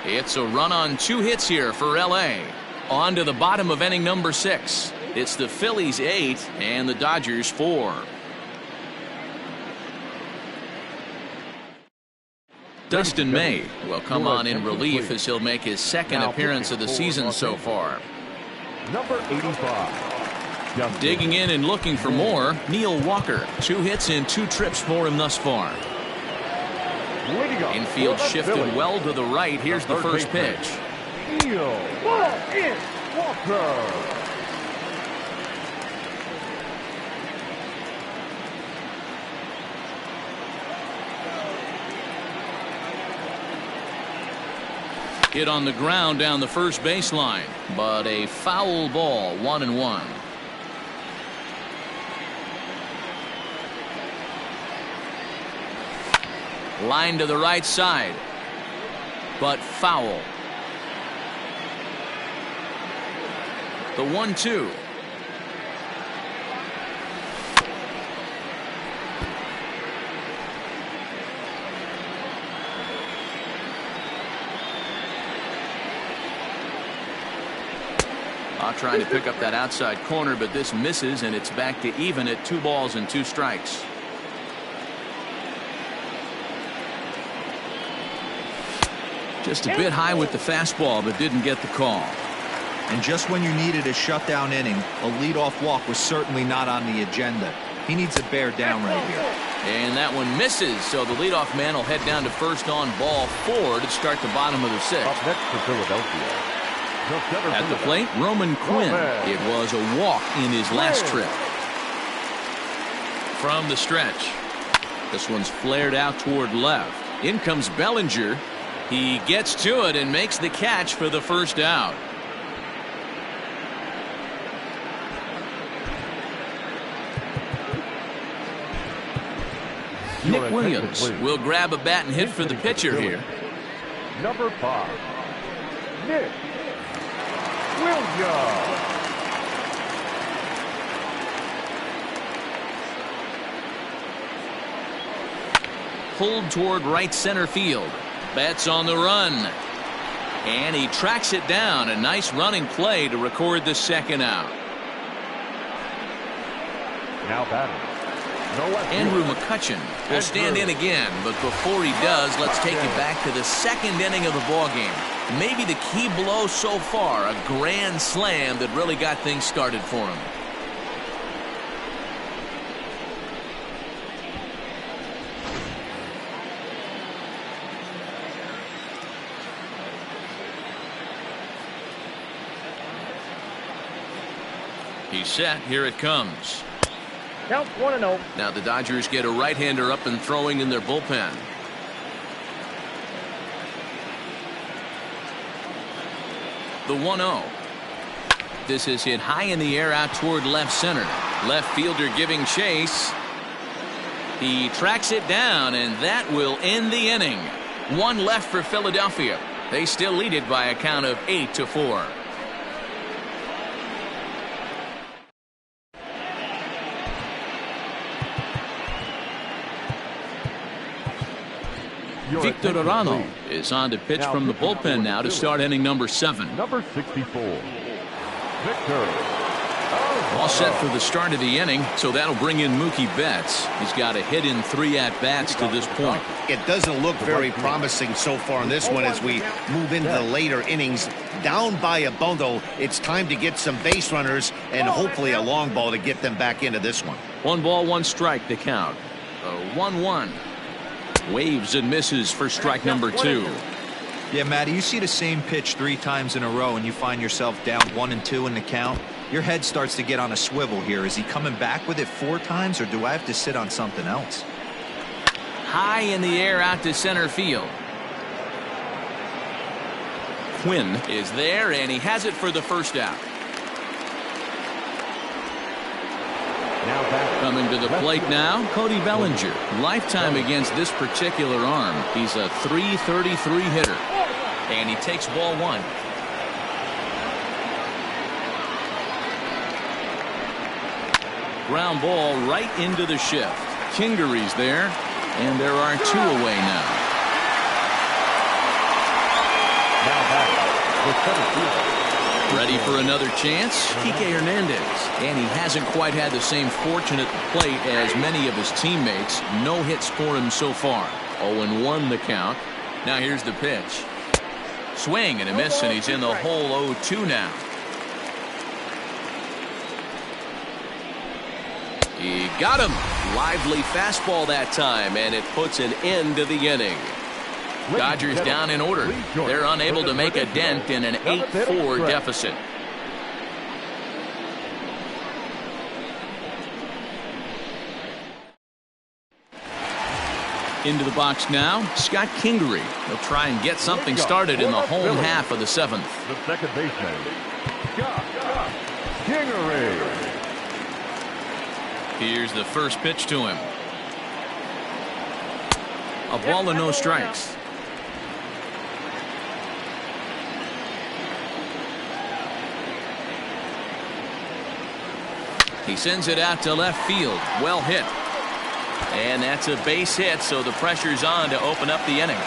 It's a run on 2 hits here for L.A. On to the bottom of inning number 6. It's the Phillies 8 and the Dodgers 4. Dustin May will come on in relief as he'll make his second appearance of the season so far. Number 85. Digging in and looking for more, Neil Walker. 2 hits and 2 trips for him thus far. Infield shifted well to the right. Here's the first pitch. Neil Walker. Hit on the ground down the first baseline, but a foul ball, 1-1. Line to the right side, but foul. The 1-2. Trying to pick up that outside corner, but this misses, and it's back to even at 2 balls and 2 strikes. Just a bit high with the fastball, but didn't get the call. And just when you needed a shutdown inning, a leadoff walk was certainly not on the agenda. He needs to bear down right here. And that one misses, so the leadoff man will head down to first on ball 4 to start the bottom of the 6th. Up next for Philadelphia. At the plate, Roman Quinn. It was a walk in his last trip. From the stretch. This one's flared out toward left. In comes Bellinger. He gets to it and makes the catch for the first out. Nick Williams will grab a bat and hit for the pitcher here. Number 5, Nick Williams. Pulled toward right center field. Bats on the run. And he tracks it down. A nice running play to record the second out. Now batting. Andrew McCutchen will stand in again, but before he does, let's take you back to the second inning of the ballgame. Maybe the key blow so far, a grand slam that really got things started for him. He's set. Here it comes. Count 1-0. Now the Dodgers get a right-hander up and throwing in their bullpen. The 1-0. This is hit high in the air out toward left center. Left fielder giving chase. He tracks it down, and that will end the inning. One left for Philadelphia. They still lead it by a count of 8-4. Victor Arano is on to pitch from the bullpen now to start inning number 7. Number 64, Victor. All set for the start of the inning, so that'll bring in Mookie Betts. He's got a hit in 3 at-bats to this point. It doesn't look very promising so far in this one as we move into the later innings. Down by a bundle, it's time to get some base runners and hopefully a long ball to get them back into this one. 1 ball, 1 strike to count. 1-1. Waves and misses for strike number 2. Yeah, Matty, you see the same pitch 3 times in a row and you find yourself down 1-2 in the count. Your head starts to get on a swivel here. Is he coming back with it 4 times, or do I have to sit on something else? High in the air out to center field. Quinn is there, and he has it for the first out. Coming to the plate now, Cody Bellinger. Lifetime against this particular arm. He's a .333 hitter. And he takes ball 1. Ground ball right into the shift. Kingery's there, and there are 2 away now. Ready for another chance? Kike Hernandez. And he hasn't quite had the same fortune at the plate as many of his teammates. No hits for him so far. 0-1 the count. Now here's the pitch. Swing and a miss, and he's in the hole 0-2 now. He got him. Lively fastball that time, and it puts an end to the inning. Dodgers down in order. They're unable to make a dent in an 8-4 deficit. Into the box now, Scott Kingery. He'll try and get something started in the home half of the 7th. The second baseman, Scott Kingery. Here's the first pitch to him. A ball and no strikes. He sends it out to left field. Well hit. And that's a base hit, so the pressure's on to open up the inning.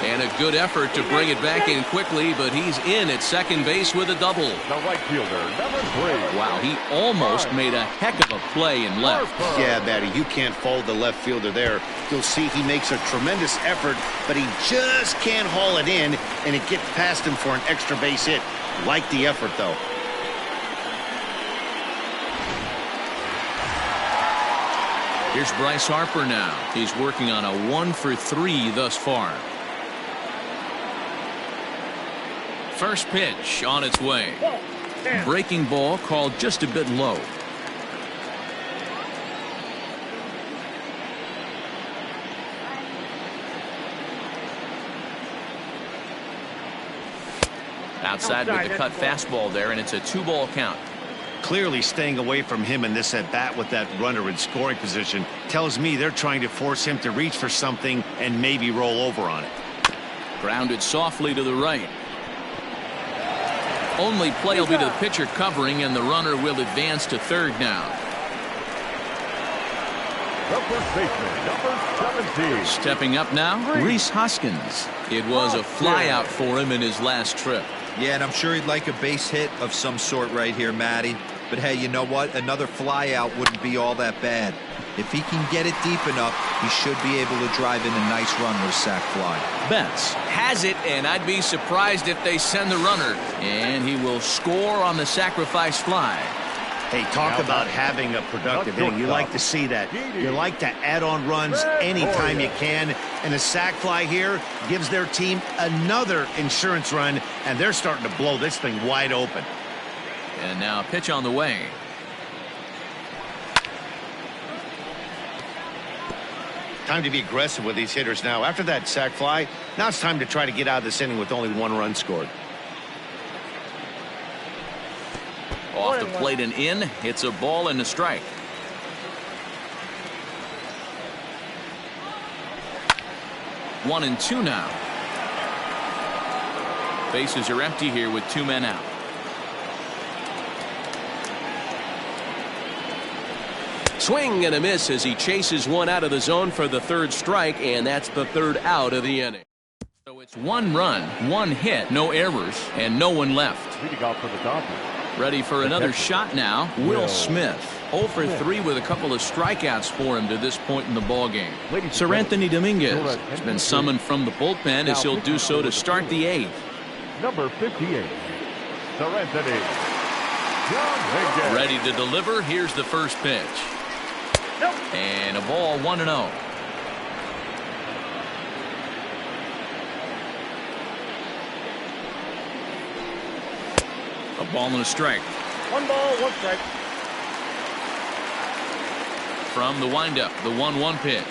And a good effort to bring it back in quickly, but he's in at second base with a double. The right fielder, number 3. Wow, he almost made a heck of a play in left. Yeah, Matty, you can't fault the left fielder there. You'll see he makes a tremendous effort, but he just can't haul it in, and it gets past him for an extra base hit. Like the effort, though. Here's Bryce Harper now. He's working on a 1-for-3 thus far. First pitch on its way. Breaking ball called just a bit low. Outside with the cut fastball there, and it's a 2-ball count. Clearly staying away from him in this at-bat with that runner in scoring position tells me they're trying to force him to reach for something and maybe roll over on it. Grounded softly to the right. Only play will be to the pitcher covering, and the runner will advance to third now. The first baseman, number 17. Stepping up now, Rhys Hoskins. It was a flyout for him in his last trip. Yeah, and I'm sure he'd like a base hit of some sort right here, Matty. But hey, you know what? Another flyout wouldn't be all that bad. If he can get it deep enough, he should be able to drive in a nice run with a sac fly. Betts has it, and I'd be surprised if they send the runner. And he will score on the sacrifice fly. Hey, talk about having a productive inning. You like to see that. You like to add on runs anytime you can. And a sac fly here gives their team another insurance run, and they're starting to blow this thing wide open. And now a pitch on the way. Time to be aggressive with these hitters now. After that sac fly, now it's time to try to get out of this inning with only 1 run scored. Off the plate and in. It's a ball and a strike. 1-2 now. Bases are empty here with 2 men out. Swing and a miss as he chases one out of the zone for the 3rd strike, and that's the 3rd out of the inning. So it's 1 run, 1 hit, no errors, and no one left. Leading off for the Dodgers. Ready for another shot now, Will Smith. 0 for 3 with a couple of strikeouts for him to this point in the ballgame. Sir Anthony Dominguez has been summoned from the bullpen as he'll do so to start the 8th. Number 58, Sir Anthony. Ready to deliver. Here's the first pitch. And a ball, 1-0. A ball and a strike. 1 ball, 1 strike. From the windup, the 1-1 pitch.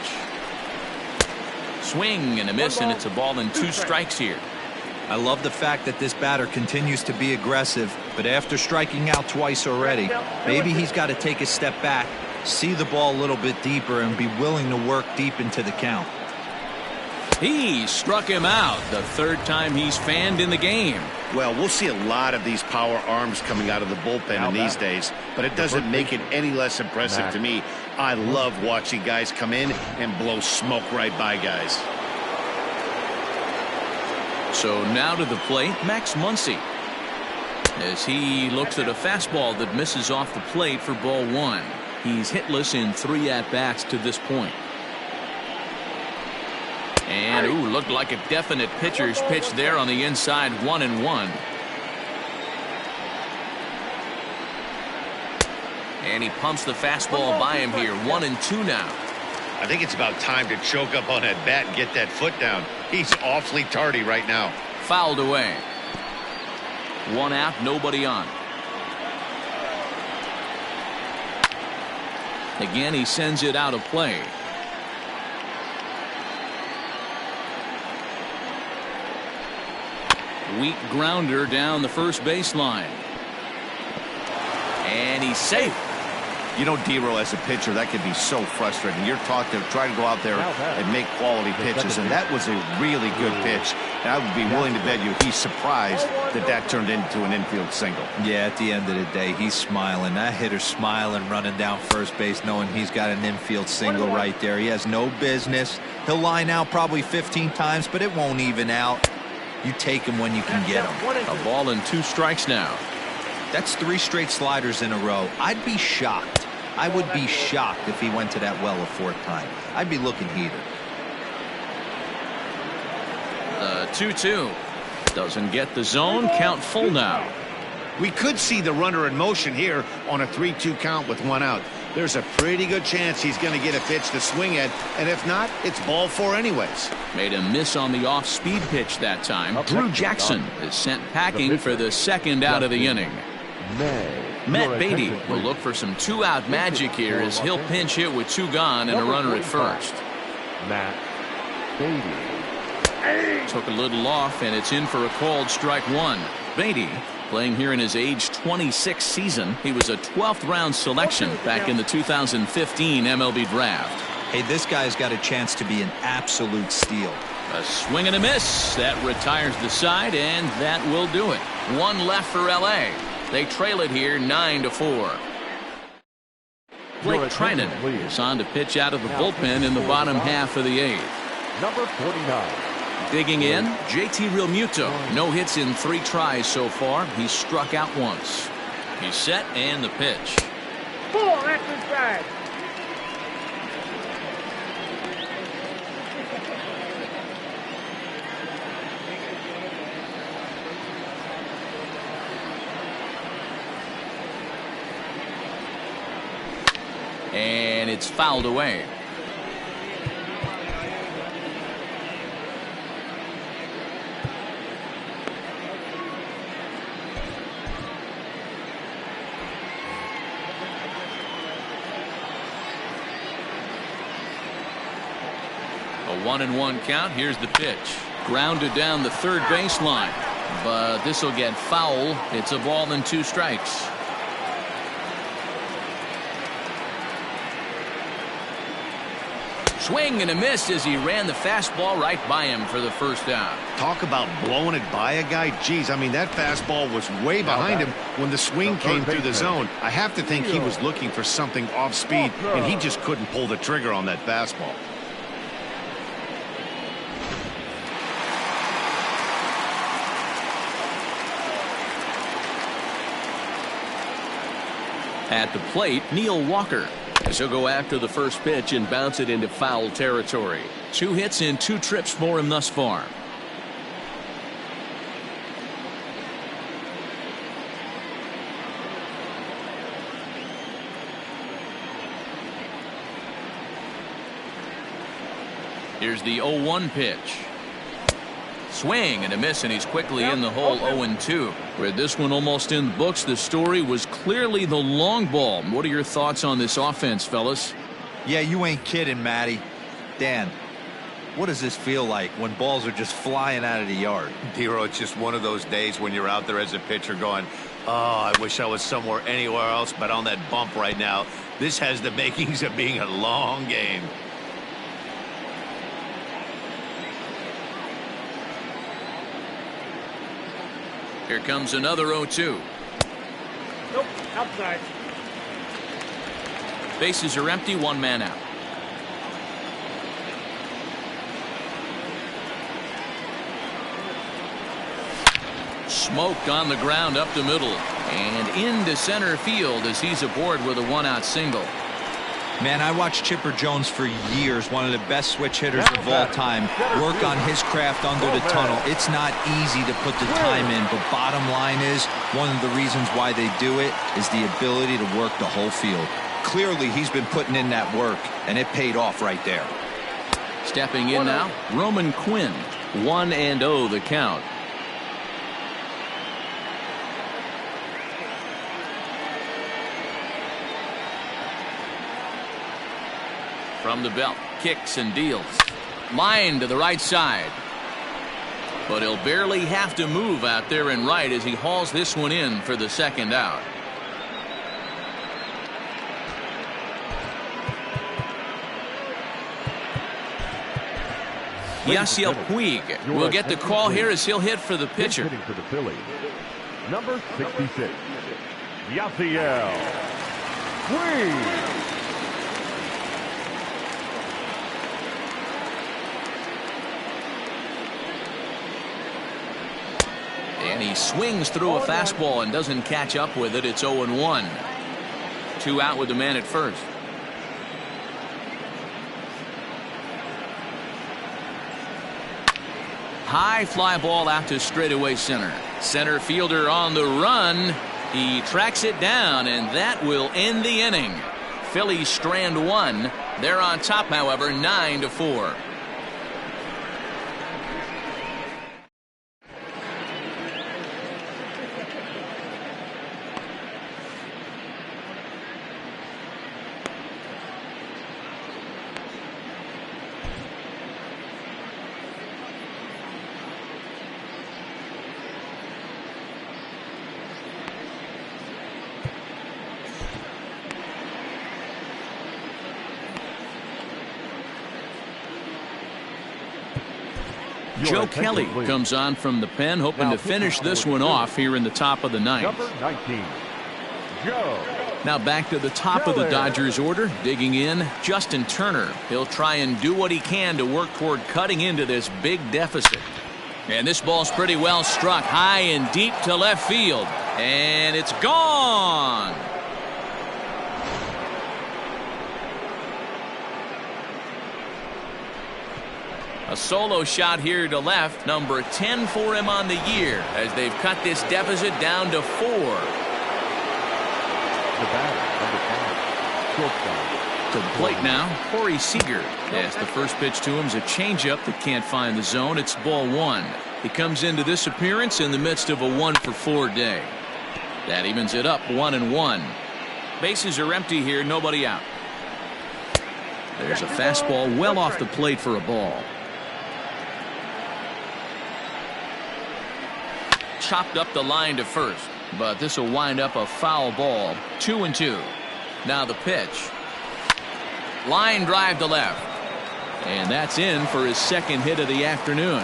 Swing and a miss, and it's a ball and 2 strikes here. I love the fact that this batter continues to be aggressive, but after striking out twice already, maybe he's got to take a step back, see the ball a little bit deeper, and be willing to work deep into the count. He struck him out, the 3rd time he's fanned in the game. Well, we'll see a lot of these power arms coming out of the bullpen in these days, but it doesn't make it any less impressive to me. I love watching guys come in and blow smoke right by guys. So now to the plate, Max Muncy, as he looks at a fastball that misses off the plate for ball 1. He's hitless in 3 at-bats to this point. And, ooh, looked like a definite pitcher's pitch there on the inside, 1-1. And he pumps the fastball by him here, 1-2 now. I think it's about time to choke up on that bat and get that foot down. He's awfully tardy right now. Fouled away. 1 out, nobody on. Again, he sends it out of play. Weak grounder down the first baseline. And he's safe. You know, D-Roll, as a pitcher, that can be so frustrating. You're taught to try to go out there and make quality pitches, and that was a really good pitch. And I would be willing to bet you he's surprised that turned into an infield single. Yeah, at the end of the day, he's smiling. That hitter's smiling, running down first base, knowing he's got an infield single right there. He has no business. He'll line out probably 15 times, but it won't even out. You take him when you can get him. A ball and 2 strikes now. That's 3 straight sliders in a row. I'd be shocked. I would be shocked if he went to that well a 4th time. I'd be looking heated. The 2-2 doesn't get the zone. Count full now. We could see the runner in motion here on a 3-2 count with 1 out. There's a pretty good chance he's going to get a pitch to swing at, and if not, it's ball 4 anyways. Made a miss on the off-speed pitch that time. Drew Jackson is sent packing for the 2nd out of the inning. Matt Beatty will look for some 2-out magic here as he'll pinch hit with 2 gone and a runner at first. Matt Beatty. Took a little off, and it's in for a called strike 1. Beatty, playing here in his age 26 season, he was a 12th round selection back in the 2015 MLB draft. Hey, this guy's got a chance to be an absolute steal. A swing and a miss. That retires the side, and that will do it. 1 left for L.A. They trail it here 9-4. Blake Trinan is on to pitch out of the bullpen in the bottom half of the 8th. Number 49. Digging in, JT Realmuto. No hits in 3 tries so far. He's struck out once. He's set, and the pitch. 4 after strike. And it's fouled away. A 1-1 count. Here's the pitch. Grounded down the 3rd baseline, but this will get foul. It's a ball and 2 strikes. Swing and a miss as he ran the fastball right by him for the first out. Talk about blowing it by a guy. Geez, I mean, that fastball was way behind him when the swing came through the zone. I have to think he was looking for something off speed, and he just couldn't pull the trigger on that fastball. At the plate, Neil Walker. As he'll go after the first pitch and bounce it into foul territory. 2 hits and 2 trips for him thus far. Here's the 0-1 pitch. Swing and a miss, and he's quickly in the hole. 0-2. With this one almost in the books, the story was clearly the long ball. What are your thoughts on this offense, fellas? Yeah, you ain't kidding, Matty. Dan, what does this feel like when balls are just flying out of the yard? Dero, it's just one of those days when you're out there as a pitcher going, oh, I wish I was somewhere anywhere else but on that bump right now. This has the makings of being a long game. Here comes another 0-2. Nope, outside. Bases are empty, 1 man out. Smoked on the ground up the middle and into center field as he's aboard with a 1-out single. Man, I watched Chipper Jones for years, one of the best switch hitters of all time, work on his craft under the tunnel. It's not easy to put the time in, but bottom line is, one of the reasons why they do it is the ability to work the whole field. Clearly, he's been putting in that work, and it paid off right there. Stepping in now, Roman Quinn. 1-0 the count. From the belt, kicks and deals. Line to the right side. But he'll barely have to move out there in right as he hauls this one in for the 2nd out. Yasiel Puig will get the call here as he'll hit for the pitcher. Hitting for the Phillies, number 66, Yasiel Puig. And he swings through a fastball and doesn't catch up with it. It's 0-1. 2 out with the man at first. High fly ball out to straightaway center. Center fielder on the run. He tracks it down, and that will end the inning. Phillies strand 1. They're on top, however, 9-4. Joe Kelly comes on from the pen, hoping to finish this one off here in the top of the 9th. Number 19, Joe. Now back to the top of the Dodgers order. Digging in, Justin Turner. He'll try and do what he can to work toward cutting into this big deficit. And this ball's pretty well struck high and deep to left field. And it's gone. A solo shot here to left, number 10 for him on the year, as they've cut this deficit down to 4. The batter, number 5, shortstop. To the plate now, Corey Seager. Yes, the first pitch to him is a changeup that can't find the zone. It's ball 1. He comes into this appearance in the midst of a 1-for-4 day. That evens it up, 1-1. Bases are empty here, nobody out. There's a fastball well off the plate for a ball. Chopped up the line to first, but this will wind up a foul ball. 2-2. Now the pitch. Line drive to left. And that's in for his second hit of the afternoon.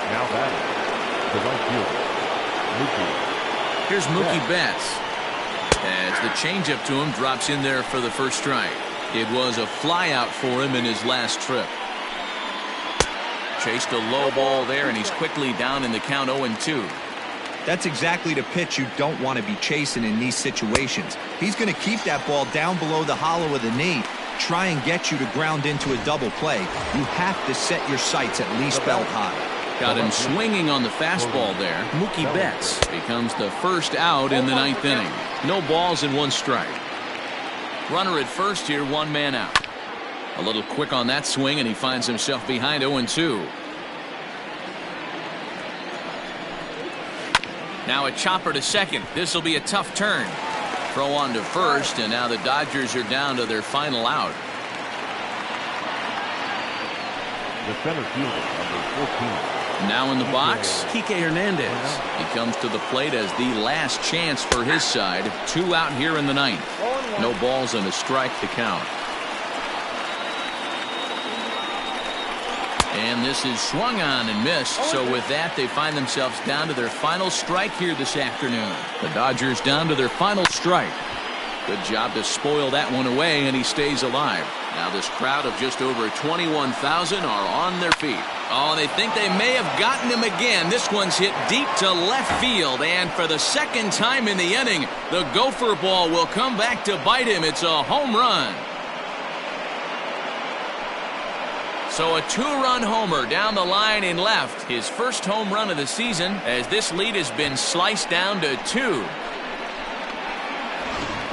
Now batting, the right fielder, Mookie. Here's Mookie Betts. As the changeup to him drops in there for the first strike. It was a flyout for him in his last trip. Chased a low ball there, and he's quickly down in the count 0-2. That's exactly the pitch you don't want to be chasing in these situations. He's going to keep that ball down below the hollow of the knee, try and get you to ground into a double play. You have to set your sights at least belt high. Got him swinging on the fastball there. Mookie Betts becomes the first out in the ninth inning. No balls and one strike. Runner at first here, one man out. A little quick on that swing, and he finds himself behind 0-2. Now a chopper to second. This will be a tough turn. Throw on to first, and now the Dodgers are down to their final out. The center fielder, number 14. Now in the box, Kike Hernandez. He comes to the plate as the last chance for his side. 2 out here in the ninth. No balls and a strike to count. And this is swung on and missed. So with that, they find themselves down to their final strike here this afternoon. The Dodgers down to their final strike. Good job to spoil that one away, and he stays alive. Now this crowd of just over 21,000 are on their feet. Oh, they think they may have gotten him again. This one's hit deep to left field, and for the second time in the inning, the gopher ball will come back to bite him. It's a home run. So a 2-run homer down the line in left. His first home run of the season, as this lead has been sliced down to 2.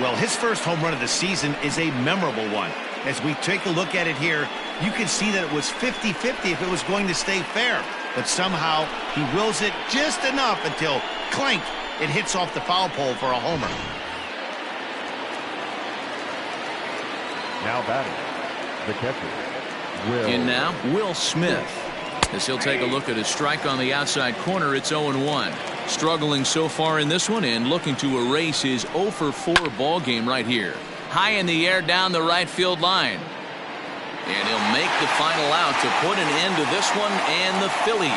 Well, his first home run of the season is a memorable one. As we take a look at it here, you can see that it was 50-50 if it was going to stay fair. But somehow he wills it just enough until, clank, it hits off the foul pole for a homer. Now batting, the catcher, Will. In now, Will Smith. As he'll take a look at his strike on the outside corner, it's 0-1. Struggling so far in this one and looking to erase his 0-for-4 ball game right here. High in the air down the right field line. And he'll make the final out to put an end to this one, and the Phillies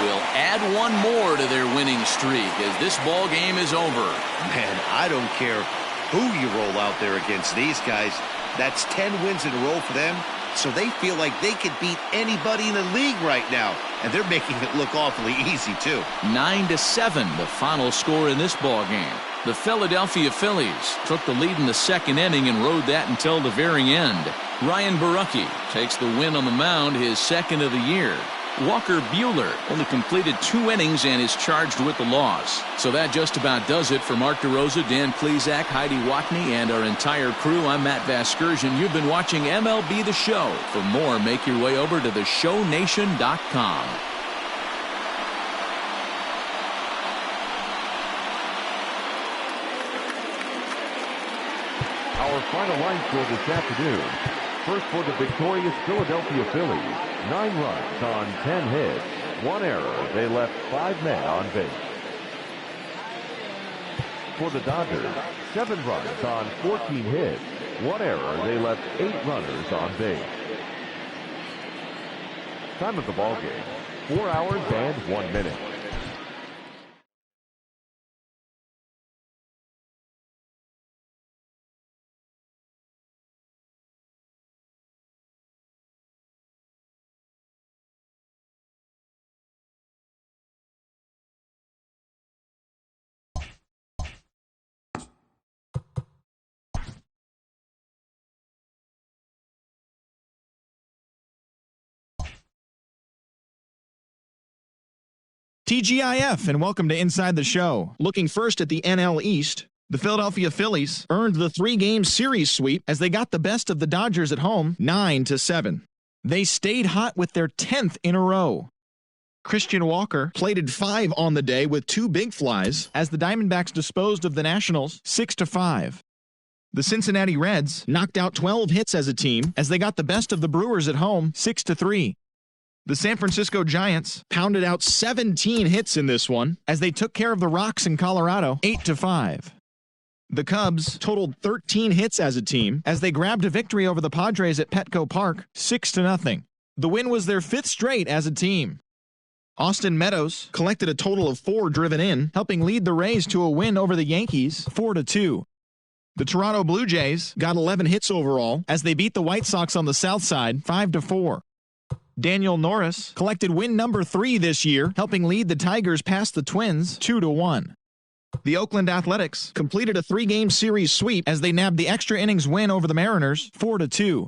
will add one more to their winning streak as this ball game is over. Man, I don't care who you roll out there against these guys. That's 10 wins in a row for them, so they feel like they could beat anybody in the league right now, and they're making it look awfully easy too. 9-7, the final score in this ball game. The Philadelphia Phillies took the lead in the second inning and rode that until the very end. Ryan Borucki takes the win on the mound, his second of the year. Walker Buehler only completed 2 innings and is charged with the loss. So that just about does it for Mark DeRosa, Dan Plesac, Heidi Watney, and our entire crew. I'm Matt Vasgersian. You've been watching MLB The Show. For more, make your way over to theshownation.com. Our final line score this afternoon. First for the victorious Philadelphia Phillies, 9 runs on 10 hits, 1 error. They left 5 men on base. For the Dodgers, 7 runs on 14 hits, 1 error. They left 8 runners on base. Time of the ball game, 4 hours and 1 minute. TGIF, and welcome to Inside the Show. Looking first at the NL East, the Philadelphia Phillies earned the 3-game series sweep as they got the best of the Dodgers at home, 9-7. They stayed hot with their 10th in a row. Christian Walker plated 5 on the day with 2 big flies as the Diamondbacks disposed of the Nationals 6-5. The Cincinnati Reds knocked out 12 hits as a team as they got the best of the Brewers at home, 6-3. The San Francisco Giants pounded out 17 hits in this one as they took care of the Rocks in Colorado, 8-5. The Cubs totaled 13 hits as a team as they grabbed a victory over the Padres at Petco Park, 6-0. The win was their 5th straight as a team. Austin Meadows collected a total of 4 driven in, helping lead the Rays to a win over the Yankees, 4-2. The Toronto Blue Jays got 11 hits overall as they beat the White Sox on the South Side, 5-4. Daniel Norris collected win number 3 this year, helping lead the Tigers past the Twins, 2-1. The Oakland Athletics completed a 3-game series sweep as they nabbed the extra innings win over the Mariners, 4-2.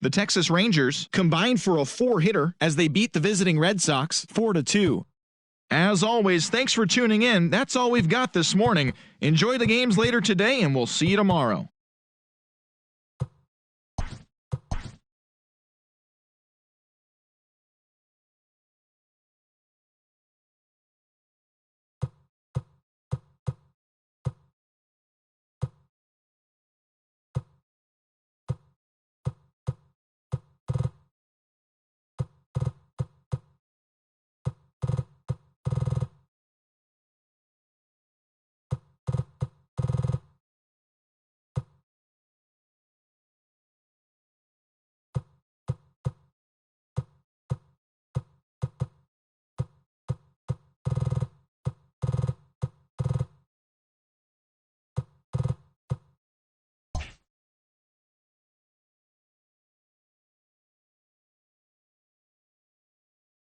The Texas Rangers combined for a 4-hitter as they beat the visiting Red Sox 4-2. As always, thanks for tuning in. That's all we've got this morning. Enjoy the games later today, and we'll see you tomorrow.